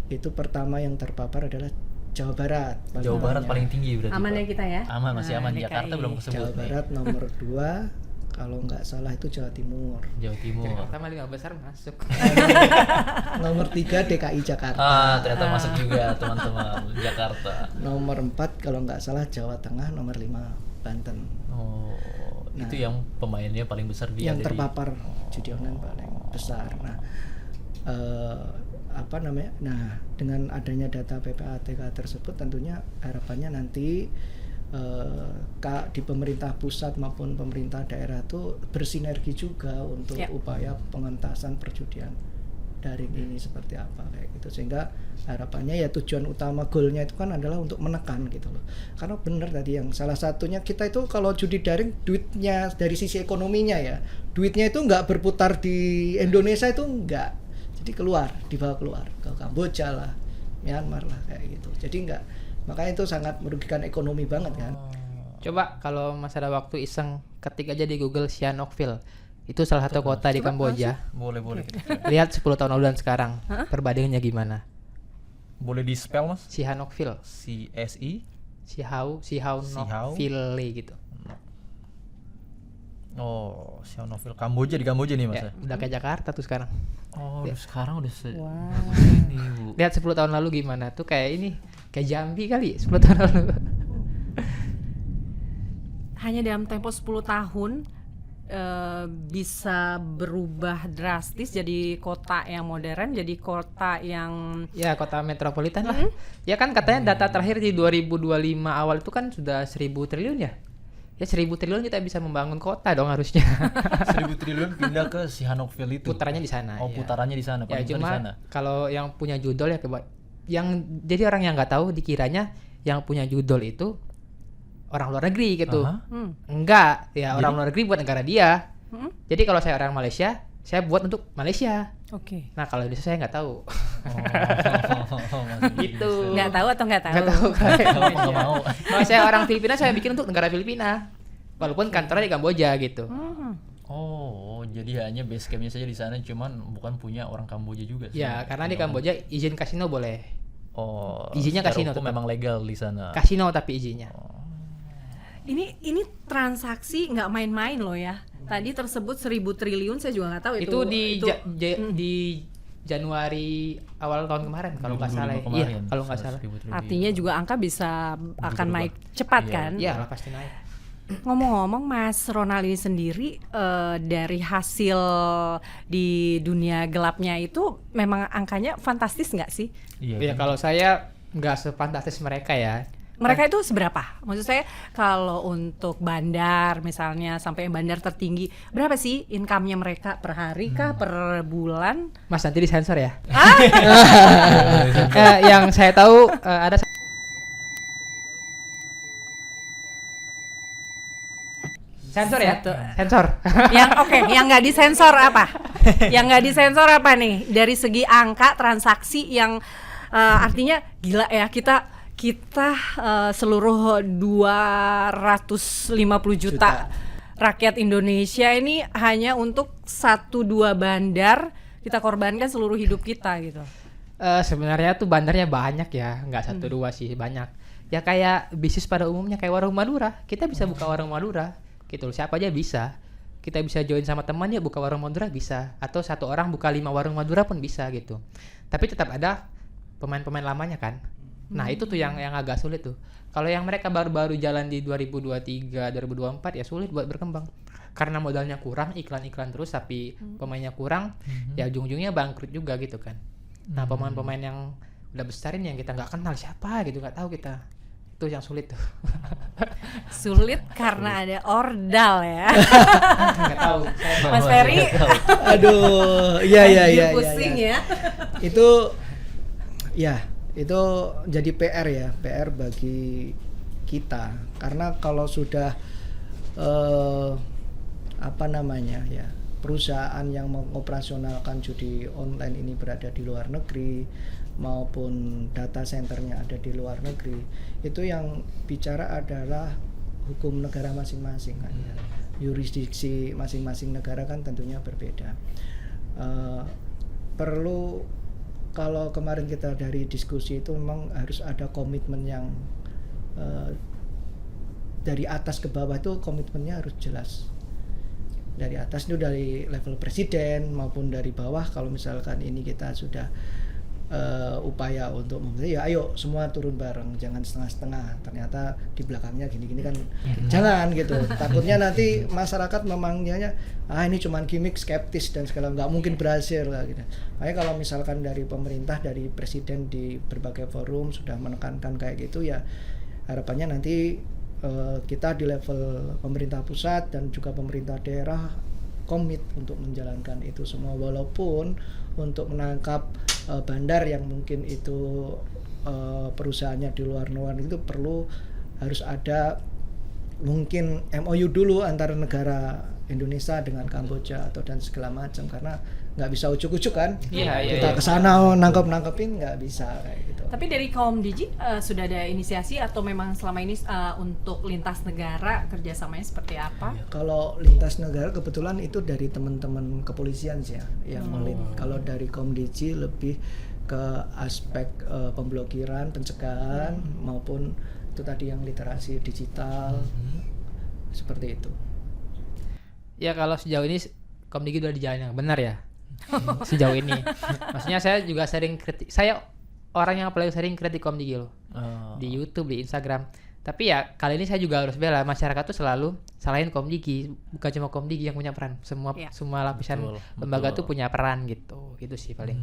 itu pertama yang terpapar adalah Jawa Barat. Jawa Barat paling tinggi berarti. Aman ya kita ya? Aman, masih aman. DKI. Jakarta belum kesebut. Jawa Barat nomor 2, kalau nggak salah itu Jawa Timur. Jawa Timur. Jakarta 5 besar masuk. Nomor 3 DKI Jakarta. Ternyata masuk juga teman-teman. Jakarta. Nomor 4 kalau nggak salah Jawa Tengah, nomor 5 Banten. Itu yang pemainnya paling besar dia. Yang terpapar judi online paling besar. Nah, Nah, dengan adanya data PPATK tersebut, tentunya harapannya nanti di pemerintah pusat maupun pemerintah daerah itu bersinergi juga untuk upaya pengentasan perjudian daring ini seperti apa kayak gitu. Sehingga harapannya ya tujuan utama, goalnya itu kan adalah untuk menekan gitu loh. Karena benar tadi yang salah satunya kita itu kalau judi daring, duitnya dari sisi ekonominya ya, duitnya itu nggak berputar di Indonesia, itu nggak. Jadi dibawa keluar ke Kamboja lah, Myanmar lah kayak gitu. Jadi Makanya itu sangat merugikan ekonomi banget kan. Coba kalau Mas ada waktu iseng ketik aja di Google Sihanoukville. Itu salah satu kota di Kamboja. Boleh. Lihat 10 tahun lalu dan sekarang. Perbandingannya gimana? Boleh di spell Mas? Sihanoukville. CSI Sihanoukville gitu. Oh, Sihanoukville Kamboja, di Kamboja nih Mas. Ya, udah kayak Jakarta tuh sekarang. Oh, sekarang udah Wow. ini, Bu. Lihat 10 tahun lalu gimana? Tuh kayak ini, kayak Jambi kali 10 tahun lalu. Hanya dalam tempo 10 tahun bisa berubah drastis jadi kota yang modern, jadi kota yang Ya, kota metropolitan lah. Ya kan katanya data terakhir di 2025 awal itu kan sudah 1.000 triliun ya. Ya 1.000 triliun kita bisa membangun kota dong harusnya. 1.000 triliun pindah ke Sihanoukville itu. Putarannya di sana. Oh, ya. putarannya di sana, Ya paling besar di sana. cuma kalau yang punya judol ya yang jadi orang yang nggak tahu dikiranya yang punya judol itu orang luar negeri gitu. Aha. Enggak, ya orang luar negeri buat negara dia. Jadi kalau saya orang Malaysia, saya buat untuk Malaysia. Oke. Nah kalau Indonesia saya nggak tahu. Gitu. Nggak tahu atau nggak tahu? Nggak tahu kan. Nggak mau. Kalau saya orang Filipina, saya bikin untuk negara Filipina. Walaupun kantornya di Kamboja gitu. Oh, jadi hanya base campnya saja di sana, cuman bukan punya orang Kamboja juga. Ya, karena di Kamboja izin kasino boleh. Oh, Izinnya secara kasino hukum tetap. memang legal di sana. Kasino tapi izinnya. Ini transaksi nggak main-main loh ya. Tadi tersebut 1.000 triliun, saya juga nggak tahu Itu di Januari awal tahun kemarin kalau nggak salah. Iya, kalau nggak salah. artinya juga angka bisa akan naik cepat kan? Iya lah pasti naik. Ngomong-ngomong, Mas Ronald ini sendiri dari hasil di dunia gelapnya itu memang angkanya fantastis nggak sih? Ya kalau saya nggak sefantastis mereka ya. Mereka itu seberapa? Maksud saya kalau untuk bandar misalnya sampai bandar tertinggi, berapa sih income-nya mereka per hari kah, per bulan? Mas nanti disensor ya. Yang saya tahu ada sensor ya, sensor. Yang nggak disensor apa? Yang nggak disensor apa nih? Dari segi angka transaksi yang artinya gila ya, kita seluruh 250 juta rakyat Indonesia ini hanya untuk 1-2 bandar kita korbankan seluruh hidup kita gitu. Sebenarnya tuh bandarnya banyak ya, nggak 1-2 sih, banyak. Ya kayak bisnis pada umumnya kayak warung Madura, kita bisa buka warung Madura, gitu loh, siapa aja bisa. Kita bisa join sama teman ya buka warung Madura bisa, atau satu orang buka 5 warung Madura pun bisa gitu. Tapi tetap ada pemain-pemain lamanya kan. Nah itu tuh yang agak sulit tuh. Kalau yang mereka baru-baru jalan di 2023, 2024 ya sulit buat berkembang. Karena modalnya kurang, iklan-iklan terus tapi pemainnya kurang, ya ujung-ujungnya bangkrut juga gitu kan. Nah pemain-pemain yang udah besar ini yang kita nggak kenal siapa gitu, nggak tahu kita. Itu yang sulit tuh. Sulit karena ada ordal ya. Nggak tahu. Mas Ferry, Aduh, iya. pusing ya. Itu jadi PR bagi kita, karena kalau sudah perusahaan yang mengoperasionalkan judi online ini berada di luar negeri maupun data centernya ada di luar negeri, itu yang bicara adalah hukum negara masing-masing kan ya. Yurisdiksi masing-masing negara kan tentunya berbeda. Perlu, kalau kemarin kita dari diskusi itu memang harus ada komitmen yang dari atas ke bawah, itu komitmennya harus jelas. Dari atas itu dari level presiden maupun dari bawah, kalau misalkan ini kita sudah upaya untuk ya ayo semua turun bareng, jangan setengah-setengah, ternyata di belakangnya gini-gini kan jangan gitu. Takutnya nanti masyarakat memangnya ini cuman gimmick, skeptis dan segala, nggak mungkin berhasil lah gitu. Makanya kalau misalkan dari pemerintah, dari presiden di berbagai forum sudah menekankan kayak gitu, ya harapannya nanti kita di level pemerintah pusat dan juga pemerintah daerah komit untuk menjalankan itu semua, walaupun untuk menangkap bandar yang mungkin itu perusahaannya di luar itu harus ada mungkin MOU dulu antara negara Indonesia dengan Kamboja atau dan segala macam, karena nggak bisa ujuk-ujuk kan. Iya. Kita kesana nangkepin nggak bisa kayak gitu. Tapi dari kaum Digi sudah ada inisiasi atau memang selama ini untuk lintas negara kerjasamanya seperti apa? Kalau lintas negara kebetulan itu dari teman-teman kepolisian sih ya yang kalau dari kaum Digi lebih ke aspek pemblokiran, pencegahan maupun itu tadi yang literasi digital seperti itu. Ya kalau sejauh ini Komdigi udah di jalan yang benar ya. Sejauh ini. Maksudnya saya juga sering kritik. Saya orang yang paling sering kritik Komdigi loh. Di YouTube, di Instagram. Tapi ya kali ini saya juga harus bela, masyarakat tuh selalu salahin Komdigi, bukan cuma Komdigi yang punya peran. Semua lapisan lembaga tuh punya peran gitu. Gitu sih paling.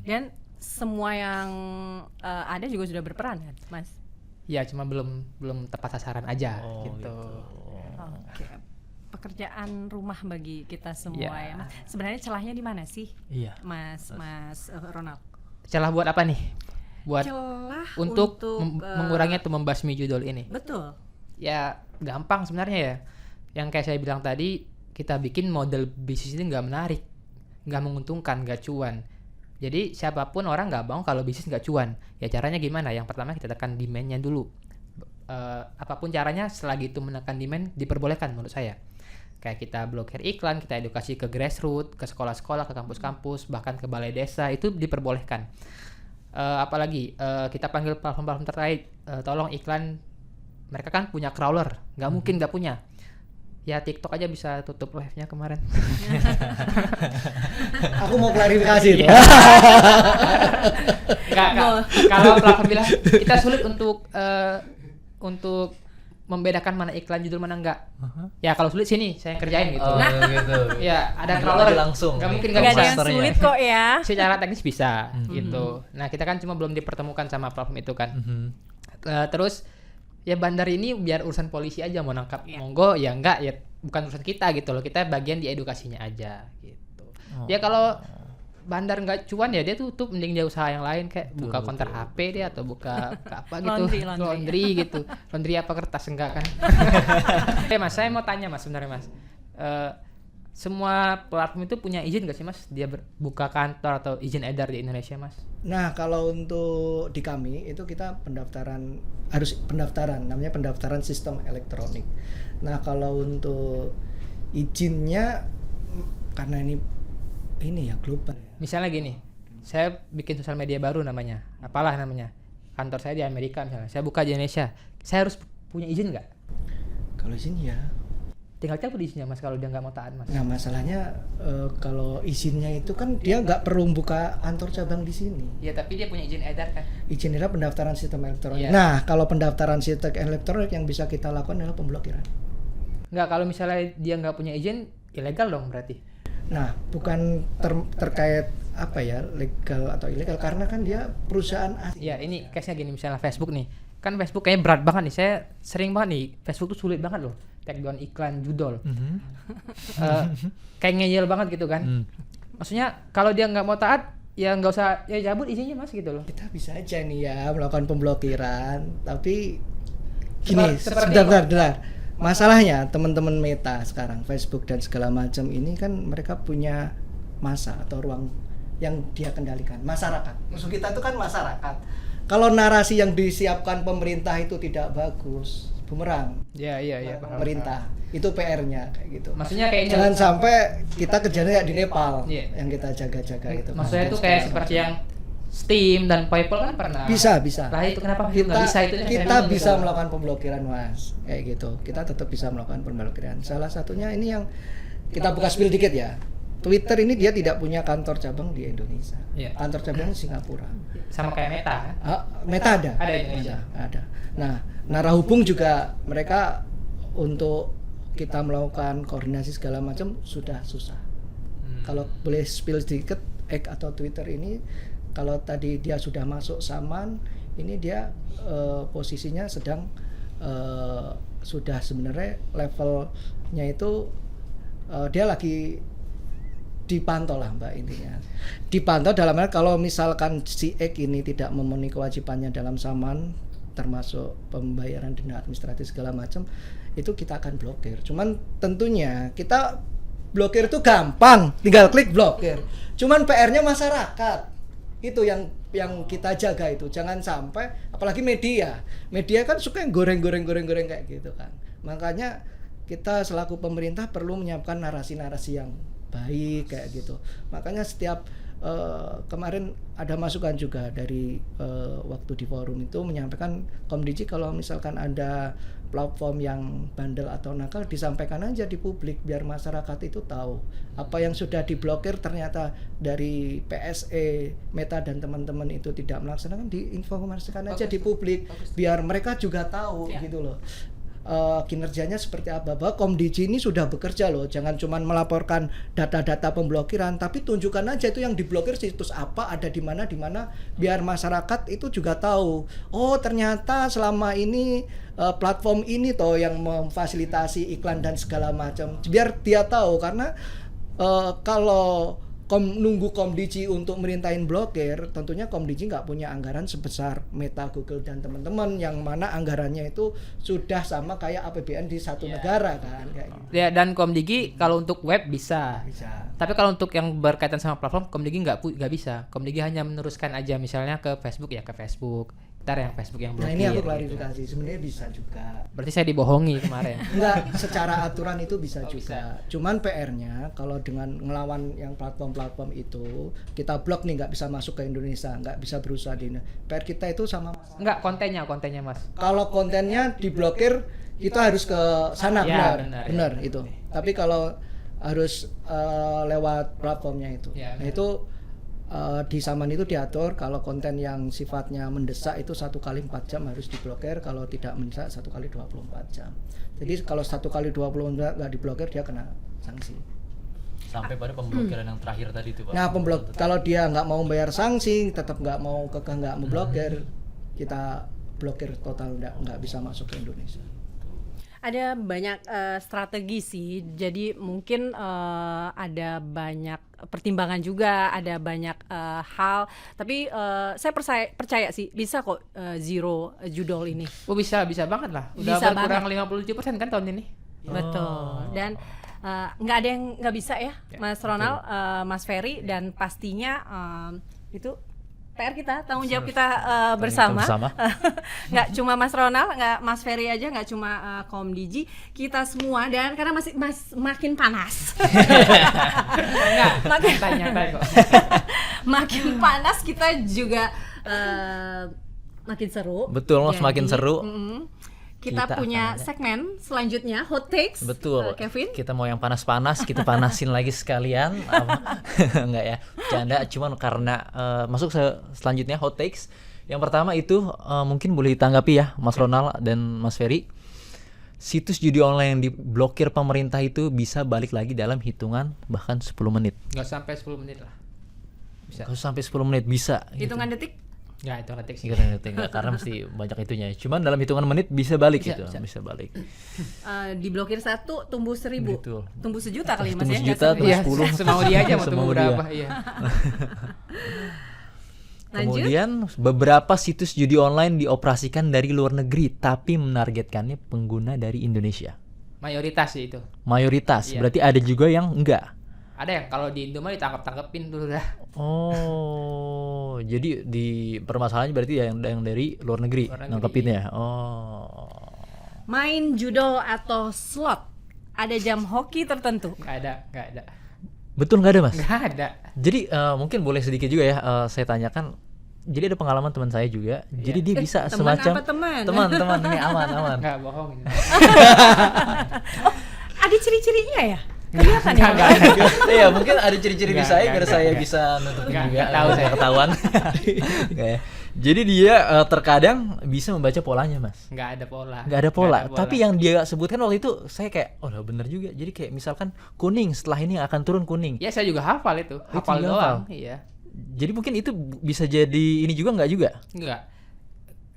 Dan semua yang ada juga sudah berperan kan, Mas? Ya cuma belum tepat sasaran aja gitu. Oke. Pekerjaan rumah bagi kita semua ya, Mas. Sebenarnya celahnya di mana sih? Iya. Mas Ronald. Celah buat apa nih? Buat Celah untuk mengurangi atau membasmi judul ini. Betul. Ya gampang sebenarnya ya. Yang kayak saya bilang tadi, kita bikin model bisnis ini nggak menarik, nggak menguntungkan, nggak cuan. Jadi siapapun orang nggak mau kalau bisnis nggak cuan. Ya caranya gimana? Yang pertama kita tekan demand-nya dulu. Apapun caranya, selagi itu menekan demand diperbolehkan menurut saya. Kayak kita blokir iklan, kita edukasi ke grassroots, ke sekolah-sekolah, ke kampus-kampus, bahkan ke balai desa, itu diperbolehkan. Apalagi kita panggil platform-platform terkait, tolong iklan, mereka kan punya crawler, nggak mungkin nggak punya. Ya TikTok aja bisa tutup live-nya kemarin. Aku mau klarifikasi itu. Kalau platform bilang kita sulit untuk membedakan mana iklan judul mana enggak. Ya kalau sulit sini saya yang kerjain gitu. Gitu. Ya ada crawler langsung. Nggak mungkin Nggak nggak ada bisa. yang sulit kok ya. Secara teknis bisa gitu. Nah kita kan cuma belum dipertemukan sama platform itu kan. Terus ya bandar ini biar urusan polisi aja, mau nangkap monggo, ya enggak ya bukan urusan kita gitu loh. Kita bagian di edukasinya aja gitu. Ya kalau bandar nggak cuan ya dia tutup, mending dia usaha yang lain kayak buka konter HP dia atau buka apa gitu, laundry gitu. Laundry apa kertas enggak kan? Mas, saya mau tanya Mas sebenarnya Mas. Semua platform itu punya izin nggak sih Mas? Dia buka kantor atau izin edar di Indonesia Mas? Nah kalau untuk di kami itu kita pendaftaran namanya pendaftaran sistem elektronik. Nah kalau untuk izinnya karena ini ya global. Misalnya gini, saya bikin sosial media baru namanya, apalah namanya, kantor saya di Amerika misalnya, saya buka di Indonesia, saya harus punya izin nggak? Kalau izin ya tinggal cabut izinnya Mas kalau dia nggak mau taat Mas. Nah masalahnya kalau izinnya itu kan dia nggak perlu buka kantor cabang di sini. Ya tapi dia punya izin edar kan. Izin edar pendaftaran sistem elektronik. Yeah. Nah kalau pendaftaran sistem elektronik yang bisa kita lakukan adalah pemblokiran. Nggak, kalau misalnya dia nggak punya izin, ilegal dong berarti. Nah bukan terkait apa ya legal atau ilegal karena kan dia perusahaan asing. Ya ini case-nya gini, misalnya Facebook nih, kan Facebook kayaknya berat banget nih, saya sering banget nih, Facebook tuh sulit banget loh take down iklan judul. Kayak ngeyel banget gitu kan. Maksudnya kalau dia nggak mau taat ya nggak usah, ya cabut izinnya Mas gitu loh. Kita bisa aja nih ya melakukan pemblokiran, tapi gini Seperti sebentar. Masalahnya teman-teman Meta sekarang, Facebook dan segala macam ini kan mereka punya masa atau ruang yang dia kendalikan, masyarakat. Musuh kita itu kan masyarakat. Kalau narasi yang disiapkan pemerintah itu tidak bagus, bumerang. Iya paham. Pemerintah itu PR-nya kayak gitu. Maksudnya kayak jangan sampai kita kerjanya kayak di Nepal yang kita jaga-jaga itu. Maksudnya itu kayak seperti yang Steam dan PayPal kan pernah. Bisa. Lah itu kenapa nggak bisa itu? Kita bisa melakukan pemblokiran Mas, kayak gitu. Kita tetap bisa melakukan pemblokiran. Salah satunya ini yang kita buka spill dikit ya. Twitter ini dia tidak punya kantor cabang di Indonesia. Kantor cabang di Singapura. Sama kayak Meta kan? Meta ada. Ada di Indonesia. Ada. Nah, Narahubung juga mereka untuk kita melakukan koordinasi segala macam sudah susah. Kalau boleh spill sedikit, X atau Twitter ini kalau tadi dia sudah masuk Saman, ini dia posisinya sedang sudah sebenarnya levelnya itu dia lagi dipantau lah Mbak intinya. Dipantau dalam hal kalau misalkan si X ini tidak memenuhi kewajibannya dalam Saman, termasuk pembayaran denda administratif segala macam, itu kita akan blokir. Cuman tentunya kita blokir itu gampang, tinggal klik blokir. Cuman PR-nya masyarakat. Itu yang kita jaga itu. Jangan sampai, apalagi media kan suka yang goreng kayak gitu kan. Makanya kita selaku pemerintah perlu menyiapkan narasi-narasi yang baik kayak gitu. Makanya setiap kemarin ada masukan juga dari waktu di forum itu menyampaikan Komdigi kalau misalkan ada platform yang bandel atau nakal disampaikan aja di publik biar masyarakat itu tahu apa yang sudah diblokir ternyata dari PSE, Meta dan teman-teman itu tidak melaksanakan, diinformasikan aja di publik biar mereka juga tahu gitu loh. Kinerjanya seperti apa, bahwa Komdigi ini sudah bekerja loh, jangan cuma melaporkan data-data pemblokiran tapi tunjukkan aja itu yang diblokir situs apa, ada di mana biar masyarakat itu juga tahu, oh ternyata selama ini platform ini toh yang memfasilitasi iklan dan segala macam, biar dia tahu. Karena kalau nunggu Komdigi untuk merintahin blokir, tentunya Komdigi nggak punya anggaran sebesar Meta, Google dan teman-teman yang mana anggarannya itu sudah sama kayak APBN di satu negara kan kayak gitu. Ya, dan Komdigi kalau untuk web bisa. Tapi kalau untuk yang berkaitan sama platform, Komdigi nggak bisa. Komdigi hanya meneruskan aja, misalnya ke Facebook ya ke Facebook. Ntar yang Facebook yang blokir. Nah ini aku klarifikasi, sebenarnya bisa juga. Berarti saya dibohongi kemarin. Enggak, secara aturan itu bisa juga. Cuman PR-nya kalau dengan ngelawan yang platform-platform itu, kita blok nih, nggak bisa masuk ke Indonesia, nggak bisa berusaha di PR kita itu sama. Enggak, kontennya Mas. Kalau kontennya diblokir, kita harus ke sana, ya, benar itu. Tapi kalau harus lewat platformnya itu. Ya, nah itu di Saman itu diatur kalau konten yang sifatnya mendesak itu 1 kali 4 jam harus diblokir, kalau tidak mendesak 1 kali 24 jam. Jadi kalau 1 kali 24 nggak diblokir dia kena sanksi. Sampai pada pemblokiran yang terakhir tadi itu Pak. Nah kalau dia nggak mau bayar sanksi, tetap nggak mau nggak memblokir, kita blokir total, nggak bisa masuk ke Indonesia. Ada banyak strategi sih, jadi mungkin ada banyak pertimbangan juga, ada banyak hal. Tapi saya percaya sih bisa kok zero judol ini. Oh bisa banget lah. Udah Bisa berkurang 57% kan tahun ini. Betul. Dan nggak ada yang nggak bisa ya, Mas Ronald, Mas Ferry, dan pastinya itu PR kita, tanggung jawab kita bersama. Nggak cuma Mas Ronald, nggak Mas Ferry aja, nggak cuma Komdigi, kita semua. Dan karena makin panas, nyantai kok. Makin panas kita juga makin seru. Betul, semakin seru. Kita punya segmen selanjutnya, Hot Takes. Betul. Kevin, kita mau yang panas-panas, kita panasin lagi sekalian. Enggak ya, bercanda. Cuman karena masuk selanjutnya Hot Takes. Yang pertama itu mungkin boleh ditanggapi ya Mas Ronald dan Mas Ferry. Situs judi online yang diblokir pemerintah itu bisa balik lagi dalam hitungan bahkan 10 menit. Nggak sampai 10 menit lah. Bisa. Kalau sampai 10 menit bisa. Hitungan detik? Ya itu detik sih. Karena mesti banyak itunya. Cuman dalam hitungan menit bisa balik bisa balik. Diblokir 1 tumbuh 1000. Betul. Tumbuh 1 juta kali Mas ya. Tumbuh 1 juta, tumbuh 10. Semau dia aja mau tumbuh berapa. Iya. Kemudian beberapa situs judi online dioperasikan dari luar negeri tapi menargetkannya pengguna dari Indonesia. Mayoritas sih itu. Mayoritas. Iya. Berarti ada juga yang enggak. Ada yang kalau di Indo mah ditangkap-tangkepin dulu dah. Oh, jadi di permasalahannya berarti yang dari luar negeri nangkepinnya. Oh. Main judol atau slot, ada jam hoki tertentu? Nggak ada. Betul nggak ada Mas? Nggak ada. Jadi mungkin boleh sedikit juga ya saya tanyakan. Jadi ada pengalaman teman saya juga. Jadi dia bisa semacam teman ini aman. Nggak bohong. Ada ciri-cirinya ya? Kelihatan ya? Iya, mungkin ada ciri-ciri di saya biar saya bisa nutupin juga. Tahu saya ketahuan. Jadi dia terkadang bisa membaca polanya, Mas. Nggak ada pola. Tapi yang dia sebutkan waktu itu saya kayak, oh bener juga. Jadi kayak misalkan kuning, setelah ini akan turun kuning. Ya saya juga hafal itu. Hafal doang. Iya. Jadi mungkin itu bisa jadi ini juga nggak juga? Nggak.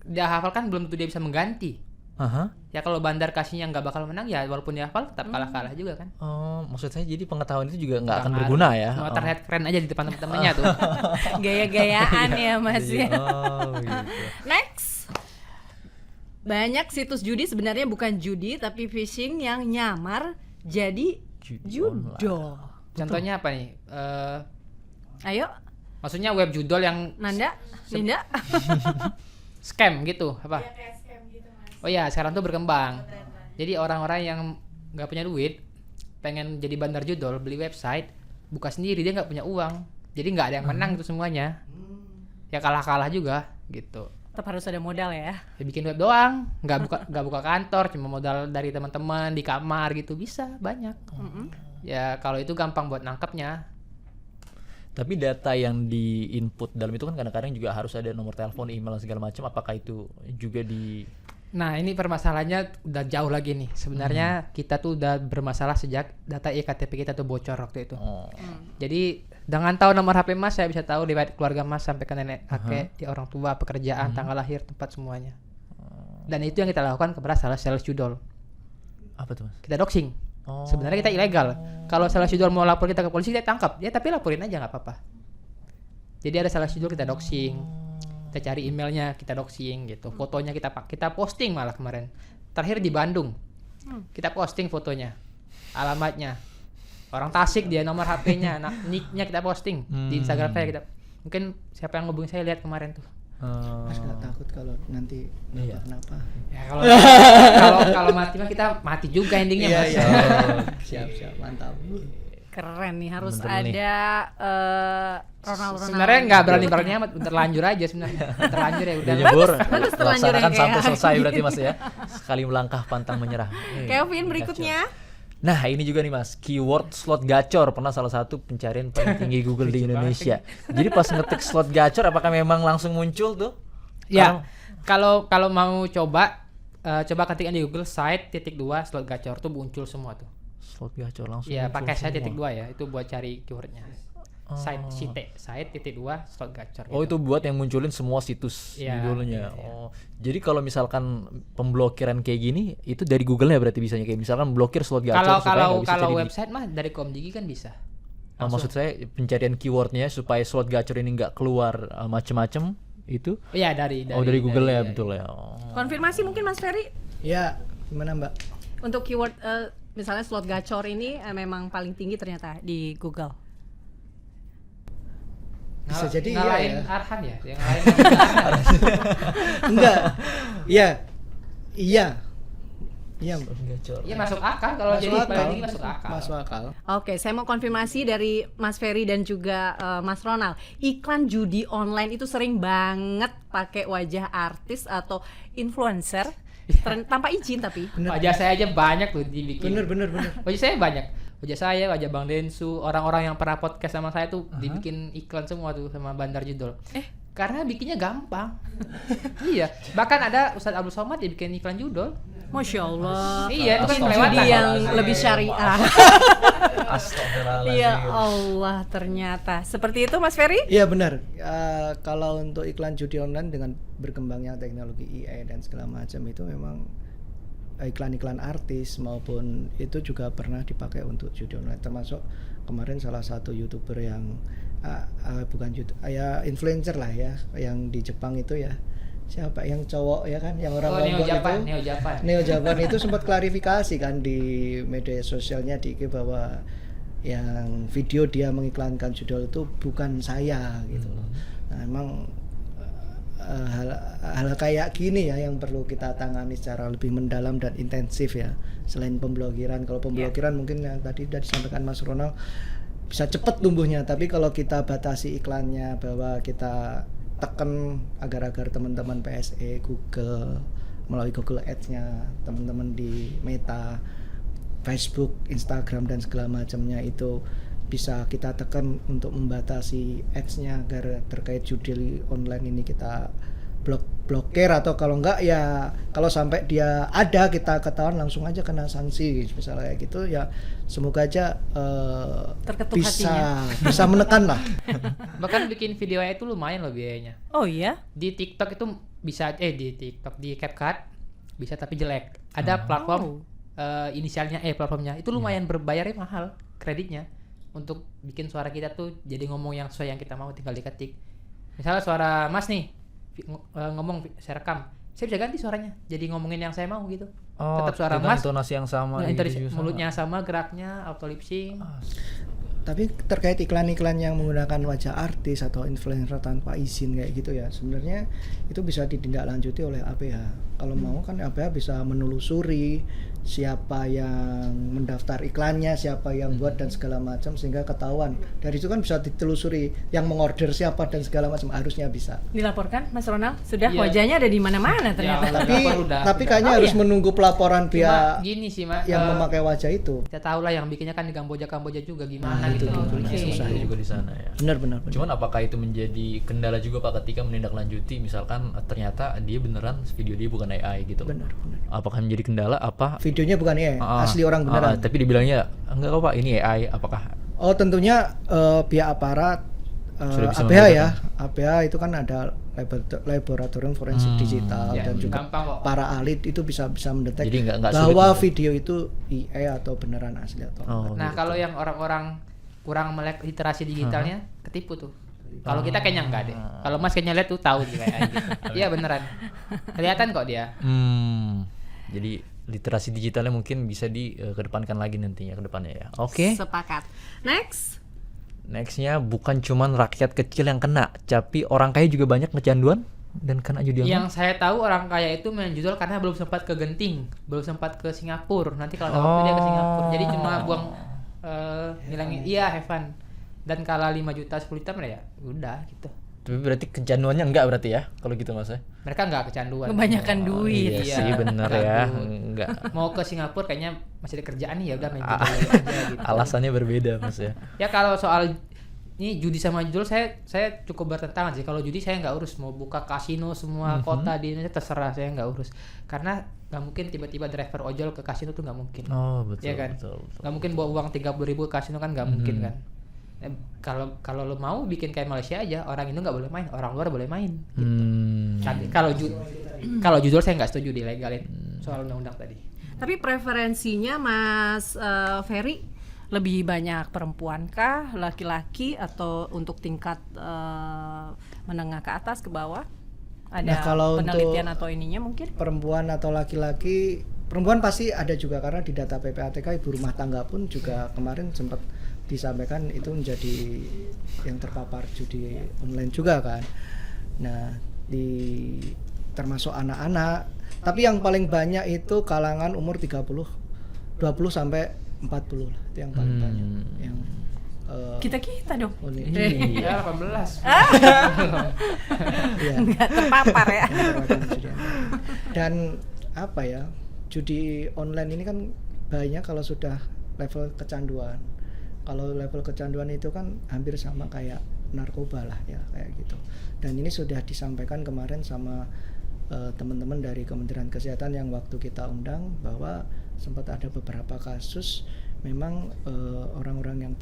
Dia hafal kan belum tentu dia bisa mengganti. Ya kalau bandar kasihnya nggak bakal menang ya walaupun dia hafal tetap kalah juga kan. Oh, maksud saya jadi pengetahuan itu juga nggak akan berguna ya? Cuma terlihat keren aja di depan teman-temannya tuh. Gaya-gayaan ya Mas ya. Oh gitu. Next. Banyak situs judi sebenarnya bukan judi tapi phishing yang nyamar jadi Judol. Contohnya apa nih? Ayo, Maksudnya web judol yang Nanda, Ninda. scam gitu apa? Oh iya, sekarang tuh berkembang. Jadi orang-orang yang nggak punya duit pengen jadi bandar judol, beli website, buka sendiri, dia nggak punya uang. Jadi nggak ada yang menang itu semuanya. Ya kalah-kalah juga gitu. Tetap harus ada modal ya. Ya bikin web doang, nggak buka kantor, cuma modal dari teman-teman di kamar gitu, bisa banyak. Ya kalau itu gampang buat nangkepnya. Tapi data yang di input dalam itu kan kadang-kadang juga harus ada nomor telepon, email dan segala macam. Apakah itu juga di... Nah ini permasalahannya udah jauh lagi nih. Sebenarnya kita tuh udah bermasalah sejak data iktp kita tuh bocor waktu itu. Jadi dengan tahu nomor HP Mas, saya bisa tahu riwayat keluarga Mas sampai ke nenek kakek, di orang tua, pekerjaan, tanggal lahir, tempat semuanya. Dan itu yang kita lakukan kepada sales judol. Apa tuh Mas? Kita doxing. Sebenarnya kita ilegal. Kalau sales judol mau lapor kita ke polisi, kita tangkap. Ya tapi laporin aja nggak apa-apa. Jadi ada sales judol kita doxing. Kita cari emailnya, kita doxing gitu. Fotonya kita posting malah kemarin. Terakhir di Bandung. Kita posting fotonya, alamatnya. Orang Tasik dia, nomor HP-nya, nick-nya kita posting di Instagram saya. Kita mungkin siapa yang ngubungin saya lihat kemarin tuh. Mas nggak takut kalau nanti kenapa? Ya kalau mati mah kita mati juga endingnya Mas. Siap mantap. Keren nih, harus Bener nih. ada Ronald. Sebenarnya nggak berani amat, terlanjur aja sebenarnya. Terlanjur ya udah. Dia nyebur, bagus terlanjur laksanakan yang kayak sampai selesai gini. berarti Mas ya. Sekali melangkah pantang menyerah. Kevin berikutnya. Nah ini juga nih Mas, keyword slot gacor pernah salah satu pencarian paling tinggi Google di Indonesia. Jadi pas ngetik slot gacor, apakah memang langsung muncul tuh? Ya, kalau mau coba ketikkan di Google site.2 slot gacor tuh muncul semua tuh. Slot gacor langsung. Ya muncul pakai semua. site.2 ya, itu buat cari keywordnya. Site.2 slot gacor. Oh itu buat yang munculin semua situs Iya, judulnya. iya. Oh, jadi kalau misalkan pemblokiran kayak gini, itu dari Google-nya berarti bisanya kayak misalkan blokir slot gacor supaya nggak bisa Kalau jadi. website mah dari Komdigi kan bisa. Maksud saya pencarian keywordnya supaya slot gacor ini nggak keluar macem-macem itu. Oh ya dari Google ya dari- betul ya. Oh. Konfirmasi mungkin Mas Ferry Ya, gimana Mbak? untuk keyword misalnya slot gacor ini memang paling tinggi ternyata di Google. Bisa jadi ngalahin iya ya. Arhan ya, yang lain Arhan. Enggak. Iya. Mbak. Gacor. Iya masuk akal kalau jadi paling tinggi masuk akal. Masuk akal. Oke, saya mau konfirmasi dari Mas Ferry dan juga Mas Ronald. Iklan judi online itu sering banget pakai wajah artis atau influencer tanpa izin tapi. Wajah saya aja banyak tuh dibikin. Bener. Wajah saya banyak. Wajah saya, wajah Bang Densu, orang-orang yang pernah podcast sama saya tuh dibikin iklan semua tuh sama bandar judol. Karena bikinnya gampang. Iya, bahkan ada Ustadz Abdul Somad dia bikin iklan judol. Masya Allah. Iya, itu kan Judi kelewatan. yang lebih syariah. Astagfirullahaladzim. Ya Allah, ternyata seperti itu Mas Ferry. Iya benar. Kalau untuk iklan judi online dengan berkembangnya teknologi AI dan segala macam itu memang iklan-iklan artis maupun itu juga pernah dipakai untuk judi online, termasuk kemarin salah satu YouTuber yang bukan YouTube, ya influencer lah ya, yang di Jepang itu ya, siapa yang cowok ya kan, yang orang Neo Lombok Japan. Neo Japan itu sempat klarifikasi kan di media sosialnya di IG bahwa yang video dia mengiklankan judul itu bukan saya gitu loh. Nah, emang hal kayak gini ya yang perlu kita tangani secara lebih mendalam dan intensif ya. Selain pemblokiran, kalau pemblokiran mungkin yang tadi sudah disampaikan Mas Ronald bisa cepat tumbuhnya, tapi kalau kita batasi iklannya, bahwa kita tekan agar teman-teman PSE, Google melalui Google Ads-nya, teman-teman di Meta, Facebook, Instagram dan segala macamnya itu bisa kita tekan untuk membatasi ads-nya agar terkait judi online ini kita blokir, atau kalau enggak ya kalau sampai dia ada kita ketahuan langsung aja kena sanksi misalnya kayak gitu ya. Semoga aja Terketuk hatinya. bisa menekan lah. Bahkan bikin video itu lumayan loh biayanya. Oh iya? Di TikTok itu bisa di CapCut bisa tapi jelek. Ada platform inisialnya platformnya itu lumayan berbayarnya mahal kreditnya untuk bikin suara kita tuh jadi ngomong yang sesuai yang kita mau, tinggal diketik. Misalnya suara Mas nih ngomong saya rekam, saya bisa ganti suaranya. Jadi ngomongin yang saya mau gitu. Oh, Tetap suara dengan Mas. intonasi yang sama. Intonasi gitu juga mulutnya sama, geraknya auto lip sync. Tapi terkait iklan-iklan yang menggunakan wajah artis atau influencer tanpa izin kayak gitu ya, sebenarnya itu bisa ditindaklanjuti oleh APH. Kalau mau kan APH bisa menelusuri siapa yang mendaftar iklannya, siapa yang buat dan segala macam, sehingga ketahuan. Dari itu kan bisa ditelusuri yang mengorder siapa dan segala macam, harusnya bisa. Dilaporkan Mas Ronald? Sudah Iya. wajahnya ada di mana-mana ternyata. Tapi kayaknya harus menunggu pelaporan Cuma pihak gini sih, Mak. yang memakai wajah itu. Kita tahu lah yang bikinnya kan di Kamboja juga gimana Nah, gitu. itu susah juga di sana ya. Benar. Cuman apakah itu menjadi kendala juga Pak ketika menindaklanjuti misalkan ternyata dia beneran video dia bukan AI gitu. Benar. Apakah menjadi kendala apa? Videonya bukan ya, asli orang beneran. Tapi dibilangnya enggak kok Pak, ini AI. Apakah Oh, tentunya pihak aparat Sudah bisa APH ya. membedakan. APH itu kan ada laboratorium forensik digital Ya, dan juga gampang kok. para ahli itu bisa mendetek Jadi nggak bahwa sulit video itu AI atau beneran asli atau enggak. Nah, kalau yang orang-orang kurang melek literasi digitalnya ketipu tuh. Kalau kita kayaknya enggak deh. Kalau Mas kayaknya lihat tuh tahu gitu kayak gitu. Iya beneran. Kelihatan kok dia. Jadi literasi digitalnya mungkin bisa dikedepankan lagi nantinya ke depannya ya. Oke. Sepakat. Nextnya bukan cuman rakyat kecil yang kena, tapi orang kaya juga banyak kecanduan dan kena judi online. Yang saya tahu orang kaya itu main judul karena belum sempat ke Genting, belum sempat ke Singapura. Nanti kalau ada waktu dia ke Singapura. Jadi cuma buang ngilangin have fun. Dan kalah 5 juta 10 juta ya udah gitu. Tapi berarti kecanduannya enggak berarti ya kalau gitu Mas ya? Mereka nggak kecanduan. Kebanyakan duit. Iya sih bener ya. Enggak. Mau ke Singapura kayaknya masih ada kerjaan nih, ya udah main judul aja gitu. Alasannya berbeda Mas ya. Ya kalau soal ini judi sama judul saya cukup bertentangan sih. Kalau judi saya nggak urus, mau buka kasino semua kota di Indonesia terserah, saya nggak urus. Karena nggak mungkin tiba-tiba driver ojol ke kasino tuh nggak mungkin. Oh betul. Ya kan? Betul. Nggak mungkin bawa uang 30.000 ke kasino kan nggak mungkin kan. Kalau lo mau bikin kayak Malaysia aja, orang Indo nggak boleh main, orang luar boleh main. Kalau judul saya nggak setuju dilegalin soal undang-undang tadi. Tapi preferensinya Mas Ferry lebih banyak perempuan kah, laki-laki, atau untuk tingkat menengah ke atas ke bawah? Ada Nah, kalau penelitian untuk atau ininya mungkin? perempuan atau laki-laki, perempuan pasti ada juga karena di data PPATK ibu rumah tangga pun juga kemarin sempat disampaikan itu menjadi yang terpapar judi online juga kan. Nah, termasuk anak-anak, tapi yang paling banyak itu kalangan umur 20 sampai 40 lah, itu yang paling banyak. Yang Kita dong. Ya 18. ya, Nggak terpapar ya. yang terpapar judi online. Dan apa ya, judi online ini kan banyak kalau sudah level kecanduan. Kalau level kecanduan itu kan hampir sama kayak narkoba lah ya, kayak gitu. Dan ini sudah disampaikan kemarin sama teman-teman dari Kementerian Kesehatan yang waktu kita undang, bahwa sempat ada beberapa kasus memang orang-orang yang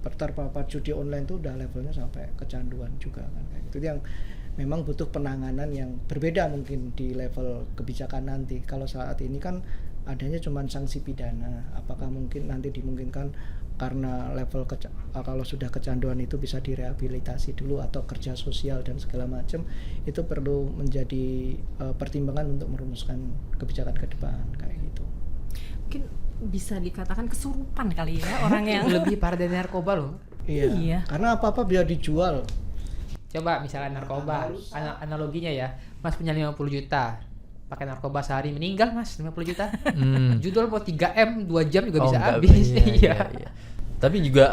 terpapar judi online itu udah levelnya sampai kecanduan juga kan, kayak gitu. Itu yang memang butuh penanganan yang berbeda mungkin di level kebijakan nanti. Kalau saat ini kan adanya cuma sanksi pidana, apakah mungkin nanti dimungkinkan karena level kalau sudah kecanduan itu bisa direhabilitasi dulu atau kerja sosial dan segala macam, itu perlu menjadi pertimbangan untuk merumuskan kebijakan ke depan kayak gitu. Mungkin bisa dikatakan kesurupan kali ya orang yang Lebih parah dari narkoba loh. Iya. Karena apa-apa bisa dijual. Coba misalnya narkoba, analoginya ya, Mas punya 50 juta, pakai narkoba sehari meninggal Mas, 50 juta. Judul mau 3M 2 jam juga bisa enggak, habis. iya. Tapi juga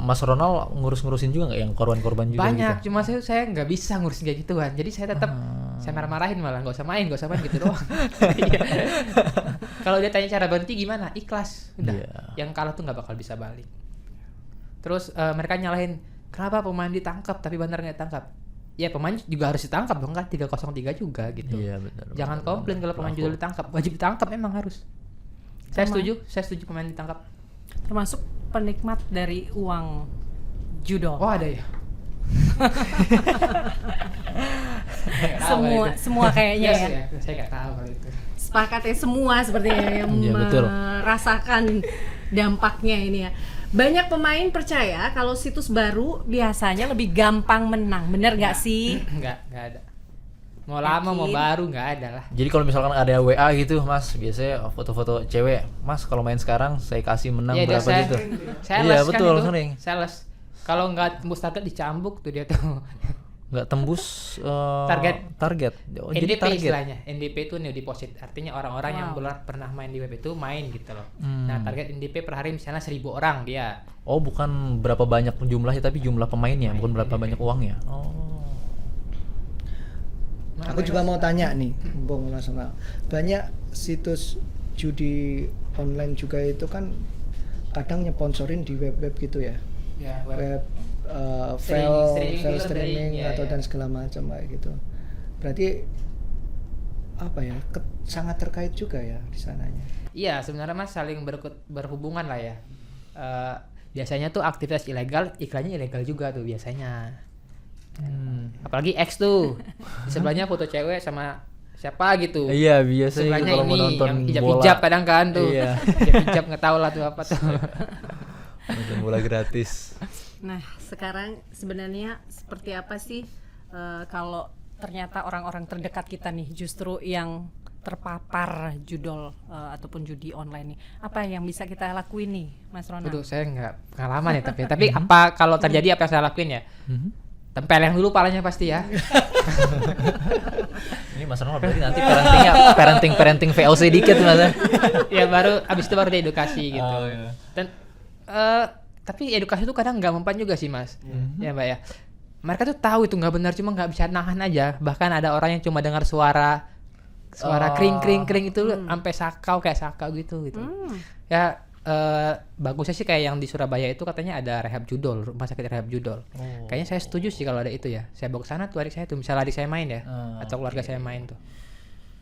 Mas Ronald ngurus-ngurusin juga nggak yang korban-korban juga Banyak, gitu? cuma saya nggak bisa ngurusin kayak gituan. Jadi saya tetap saya marah-marahin malah, nggak usah main gitu doang. Iya. Kalau dia tanya cara berhenti gimana, ikhlas, udah. Iya. Yang kalah tuh nggak bakal bisa balik. Terus mereka nyalahin, kenapa pemain ditangkap tapi Bandar nggak ditangkap? Ya pemain juga harus ditangkap dong kan, 303 juga gitu. Iya benar. Jangan komplain kalau pemain judul ditangkap, wajib ditangkap memang harus. Saya setuju pemain ditangkap. termasuk penikmat dari uang judol. Oh ada ya. Semua kayaknya Yes, ya. Saya nggak tahu kalau itu. Sepakat ya semua sepertinya yang Iya, betul. merasakan dampaknya ini ya. Banyak pemain percaya kalau situs baru biasanya lebih gampang menang. Bener nggak sih? Nggak ada. Mau lama mau Yakin? baru nggak ada lah. Jadi kalau misalkan ada WA gitu Mas, biasanya foto-foto cewek, Mas kalau main sekarang saya kasih menang Iya, dia berapa gitu. sales Iya kan betul, itu. sering. Sales. Kalau nggak tembus target dicambuk tuh dia tuh. Nggak tembus target. Oh, NDP jadi target. istilahnya. NDP itu new deposit. Artinya orang-orang yang belum pernah main di web itu main gitu loh. Nah, target NDP per hari misalnya 1.000 orang dia. Oh, bukan berapa banyak jumlahnya tapi jumlah pemainnya, bukan berapa banyak uangnya. Oh. Aku juga mau tanya nih, Bung Nasional. Banyak situs judi online juga itu kan kadang nyeponsorin di web-web gitu ya. Ya, Web Streaming streaming ya, atau ya. dan segala macam kayak gitu. Berarti apa ya? Sangat terkait juga ya di sananya. Iya, sebenarnya Mas saling berhubungan lah ya. Biasanya tuh aktivitas ilegal, iklannya ilegal juga tuh biasanya. Apalagi X tuh. Di sebelahnya foto cewek sama siapa gitu. Iya, biasanya Sebelahnya kalau mau ini nonton yang bola. hijab-hijab kadang kan tuh. Iya. Hijab-hijab nggak tahu lah tuh apa tuh. Nonton bola gratis. Nah, sekarang sebenarnya seperti apa sih kalau ternyata orang-orang terdekat kita nih justru yang terpapar judol ataupun judi online nih. Apa yang bisa kita lakuin nih, Mas Ronald? Waduh, saya nggak pengalaman ya tapi apa kalau terjadi apa yang saya lakuin ya? Tempelin dulu palanya pasti ya. Ini Mas Ronald berarti nanti parenting VOC dikit Mas. Ya baru abis itu baru diedukasi gitu. Oh, iya. Dan tapi edukasi itu kadang nggak mempan juga sih Mas. Ya Mbak ya. Mereka tuh tahu itu nggak benar cuma nggak bisa nahan aja. Bahkan ada orang yang cuma dengar suara kring itu sampai kayak sakau gitu. Ya bagusnya sih kayak yang di Surabaya itu katanya ada rehab judol, rumah sakit rehab judol. Kayaknya saya setuju sih kalau ada itu ya. Saya bawa ke sana tuh adik saya tuh, misalnya adik saya main ya, atau keluarga saya main tuh.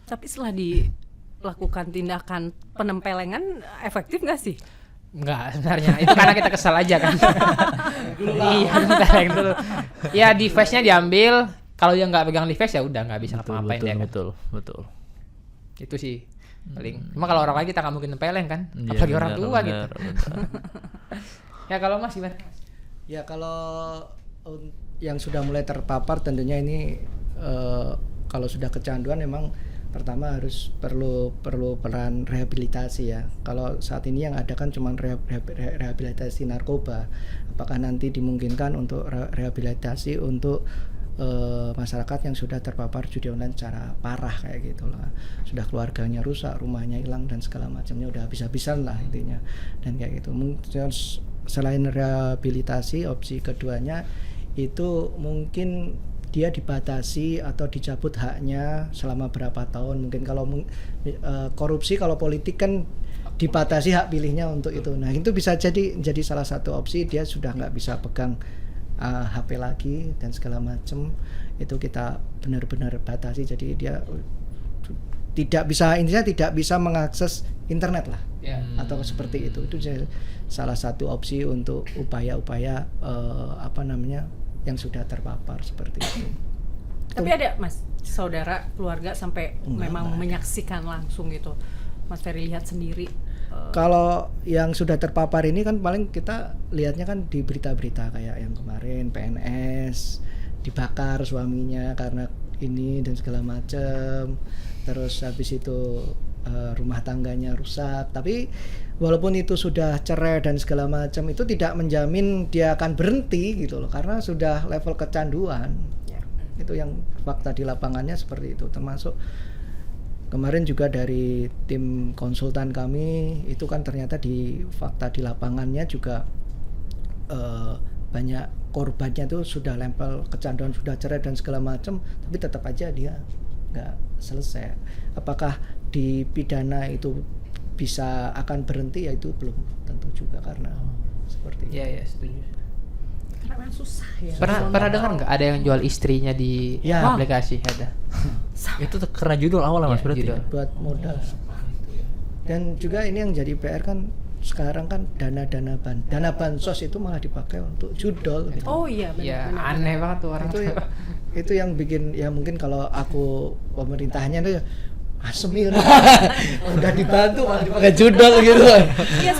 Tapi setelah dilakukan tindakan penempelengan efektif nggak sih? Enggak sebenarnya, itu karena kita kesal aja kan. Iya, tempeleng dulu. Ya device-nya diambil, kalau dia nggak pegang device ya udah nggak bisa ngapa-ngapain ya kan. Betul. Itu sih paling. Cuma kalau orang lain kita nggak mungkin tempeleng kan, Iya, apalagi orang benar, tua benar, gitu. benar. Ya kalau Mas gimana? Ya kalau yang sudah mulai terpapar tentunya ini kalau sudah kecanduan memang pertama harus perlu peran rehabilitasi ya. Kalau saat ini yang ada kan cuma rehabilitasi narkoba. Apakah nanti dimungkinkan untuk rehabilitasi untuk masyarakat yang sudah terpapar judi online secara parah kayak gitu lah, sudah keluarganya rusak, rumahnya hilang dan segala macamnya, udah habis-habisan lah intinya. Dan kayak gitu selain rehabilitasi, opsi keduanya itu mungkin dia dibatasi atau dicabut haknya selama berapa tahun. Mungkin kalau korupsi, kalau politik kan dibatasi hak pilihnya untuk itu. Nah itu bisa jadi salah satu opsi, dia sudah nggak bisa pegang HP lagi dan segala macam, itu kita benar-benar batasi, jadi dia tidak bisa mengakses internet lah, atau seperti itu salah satu opsi untuk upaya-upaya yang sudah terpapar seperti itu. Tapi ada Mas, saudara, keluarga sampai memang menyaksikan langsung gitu, Mas Ferry lihat sendiri. Kalau yang sudah terpapar ini kan paling kita lihatnya kan di berita-berita kayak yang kemarin PNS dibakar suaminya karena ini dan segala macam. Terus habis itu rumah tangganya rusak. Tapi walaupun itu sudah cerai dan segala macam, itu tidak menjamin dia akan berhenti gitu loh, karena sudah level kecanduan. Itu yang fakta di lapangannya seperti itu. Termasuk kemarin juga dari tim konsultan kami itu kan ternyata di fakta di lapangannya juga banyak korbannya tuh sudah level kecanduan, sudah cerai dan segala macam, tapi tetap aja dia nggak selesai. Apakah di pidana itu bisa akan berhenti, ya itu belum tentu juga karena seperti itu. Iya setuju. Karena memang susah ya. Pernah dengar nggak ada yang jual istrinya di aplikasi? Ada. Itu karena judul awal Mas berarti. Judul. Buat modal. Dan juga ini yang jadi PR kan sekarang kan dana bansos itu malah dipakai untuk judol gitu. Oh iya benar. Ya aneh banget tuh orang. Itu yang bikin ya, mungkin kalau aku pemerintahnya tuh asem nih udah dibantu malah dipakai judol gitu. Iya,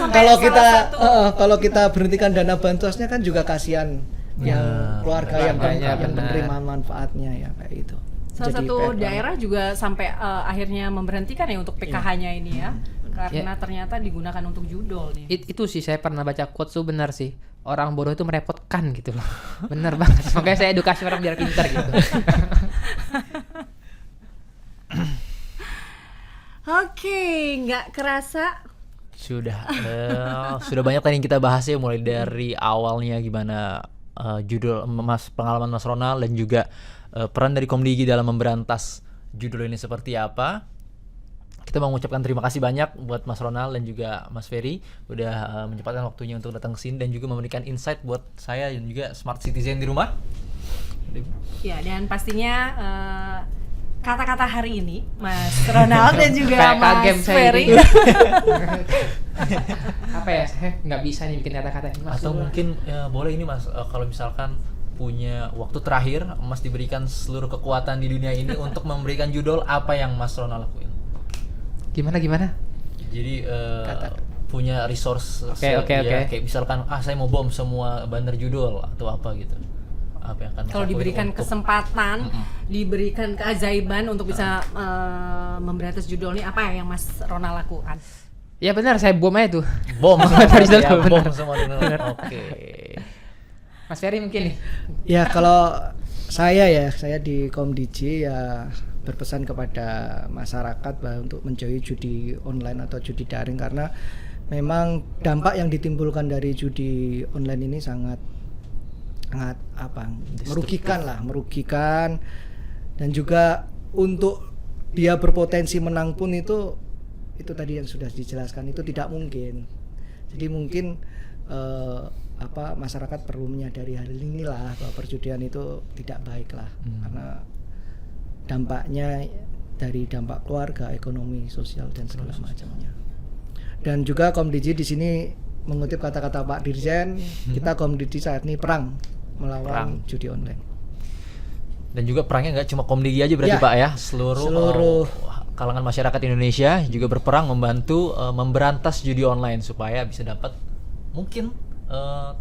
Kalau kita berhentikan dana bansosnya kan juga kasihan yang keluarga yang menerima manfaatnya ya kayak itu. Salah jadi satu PR banget. daerah juga sampai akhirnya memberhentikan ya untuk PKH-nya ini ya. Karena ternyata digunakan untuk judol nih. Itu sih saya pernah baca quotes tuh benar sih. Orang bodoh itu merepotkan gitu loh. Bener banget. Makanya saya edukasi orang biar pintar gitu. Oke, nggak kerasa. Sudah banyak tadi yang kita bahas ya, mulai dari awalnya gimana judul pengalaman Mas Ronald dan juga peran dari Komdigi dalam memberantas judul ini seperti apa. Kita mau mengucapkan terima kasih banyak buat Mas Ronald dan juga Mas Ferry udah menyempatkan waktunya untuk datang ke sini dan juga memberikan insight buat saya dan juga smart citizen di rumah. Ya, dan pastinya kata-kata hari ini Mas Ronald dan juga Kayak Mas kagem saya Ferry. ini. Apa ya, saya nggak bisa nih bikin kata-kata ini. Mas, Atau dulu. mungkin boleh ini Mas, kalau misalkan punya waktu terakhir Mas diberikan seluruh kekuatan di dunia ini untuk memberikan judul, apa yang Mas Ronald lakuin? Gimana? Jadi punya resource Oke. kayak misalkan saya mau bom semua bandar judul atau apa gitu. Apa yang akan Mas Kalau lakuin diberikan untuk- kesempatan, diberikan keajaiban untuk bisa memberantas judul ini, apa yang Mas Ronald lakukan? Ya benar, saya bom aja tuh. bom Bandar judul, ya, bom bener. semua dulu. Oke. Mas Ferry mungkin nih. Ya kalau saya di Komdigi ya berpesan kepada masyarakat bahwa untuk menjauhi judi online atau judi daring, karena memang dampak yang ditimbulkan dari judi online ini sangat merugikan dan juga untuk dia berpotensi menang pun itu tadi yang sudah dijelaskan itu tidak mungkin. Jadi mungkin masyarakat perlu menyadari hal inilah, bahwa perjudian itu tidak baik lah, karena dampaknya dari dampak keluarga, ekonomi, sosial dan segala macamnya. Dan juga Komdigi di sini mengutip kata-kata Pak Dirjen, kita Komdigi saat ini perang melawan judi online. Dan juga perangnya nggak cuma Komdigi aja berarti Ya, Pak ya, seluruh kalangan masyarakat Indonesia juga berperang membantu memberantas judi online supaya bisa dapat mungkin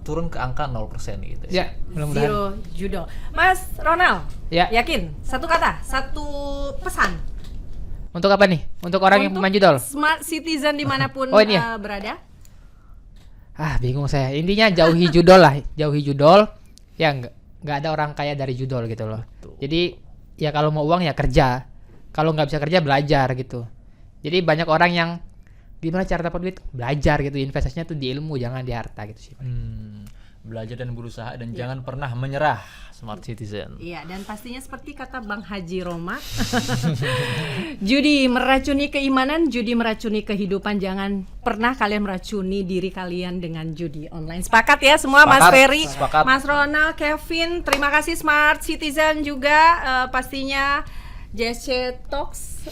turun ke angka 0% gitu. Ya, mudah-mudahan. Zero judul. Mas Ronald, Ya. yakin? Satu kata, satu pesan. Untuk apa nih? Untuk orang yang Untuk pemain judol? smart citizen dimanapun Oh, ini ya? berada. Bingung saya. Intinya jauhi judol lah, jauhi judol. Ya nggak ada orang kaya dari judol gitu loh. Jadi ya kalau mau uang ya kerja. Kalau nggak bisa kerja belajar gitu. Jadi banyak orang yang gimana cara dapat duit, belajar gitu, investasinya tuh di ilmu, jangan di harta gitu sih. Belajar dan berusaha dan jangan pernah menyerah, smart citizen. Iya, dan pastinya seperti kata Bang Haji Roma, judi meracuni keimanan, judi meracuni kehidupan. Jangan pernah kalian meracuni diri kalian dengan judi online. Sepakat ya semua, Mas Sepakat, Ferry, sepakat. Mas Ronald, Kevin. Terima kasih Smart Citizen juga, pastinya JSC Talks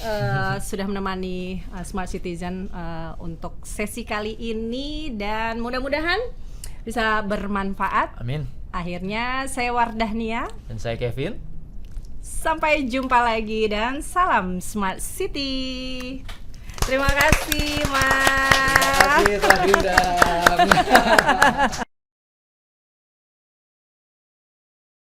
sudah menemani Smart Citizen untuk sesi kali ini, dan mudah-mudahan bisa bermanfaat. Amin. Akhirnya saya Wardahnia. Dan saya Kevin. Sampai jumpa lagi dan salam Smart City. Terima kasih, Mas. Terima kasih telah diundang.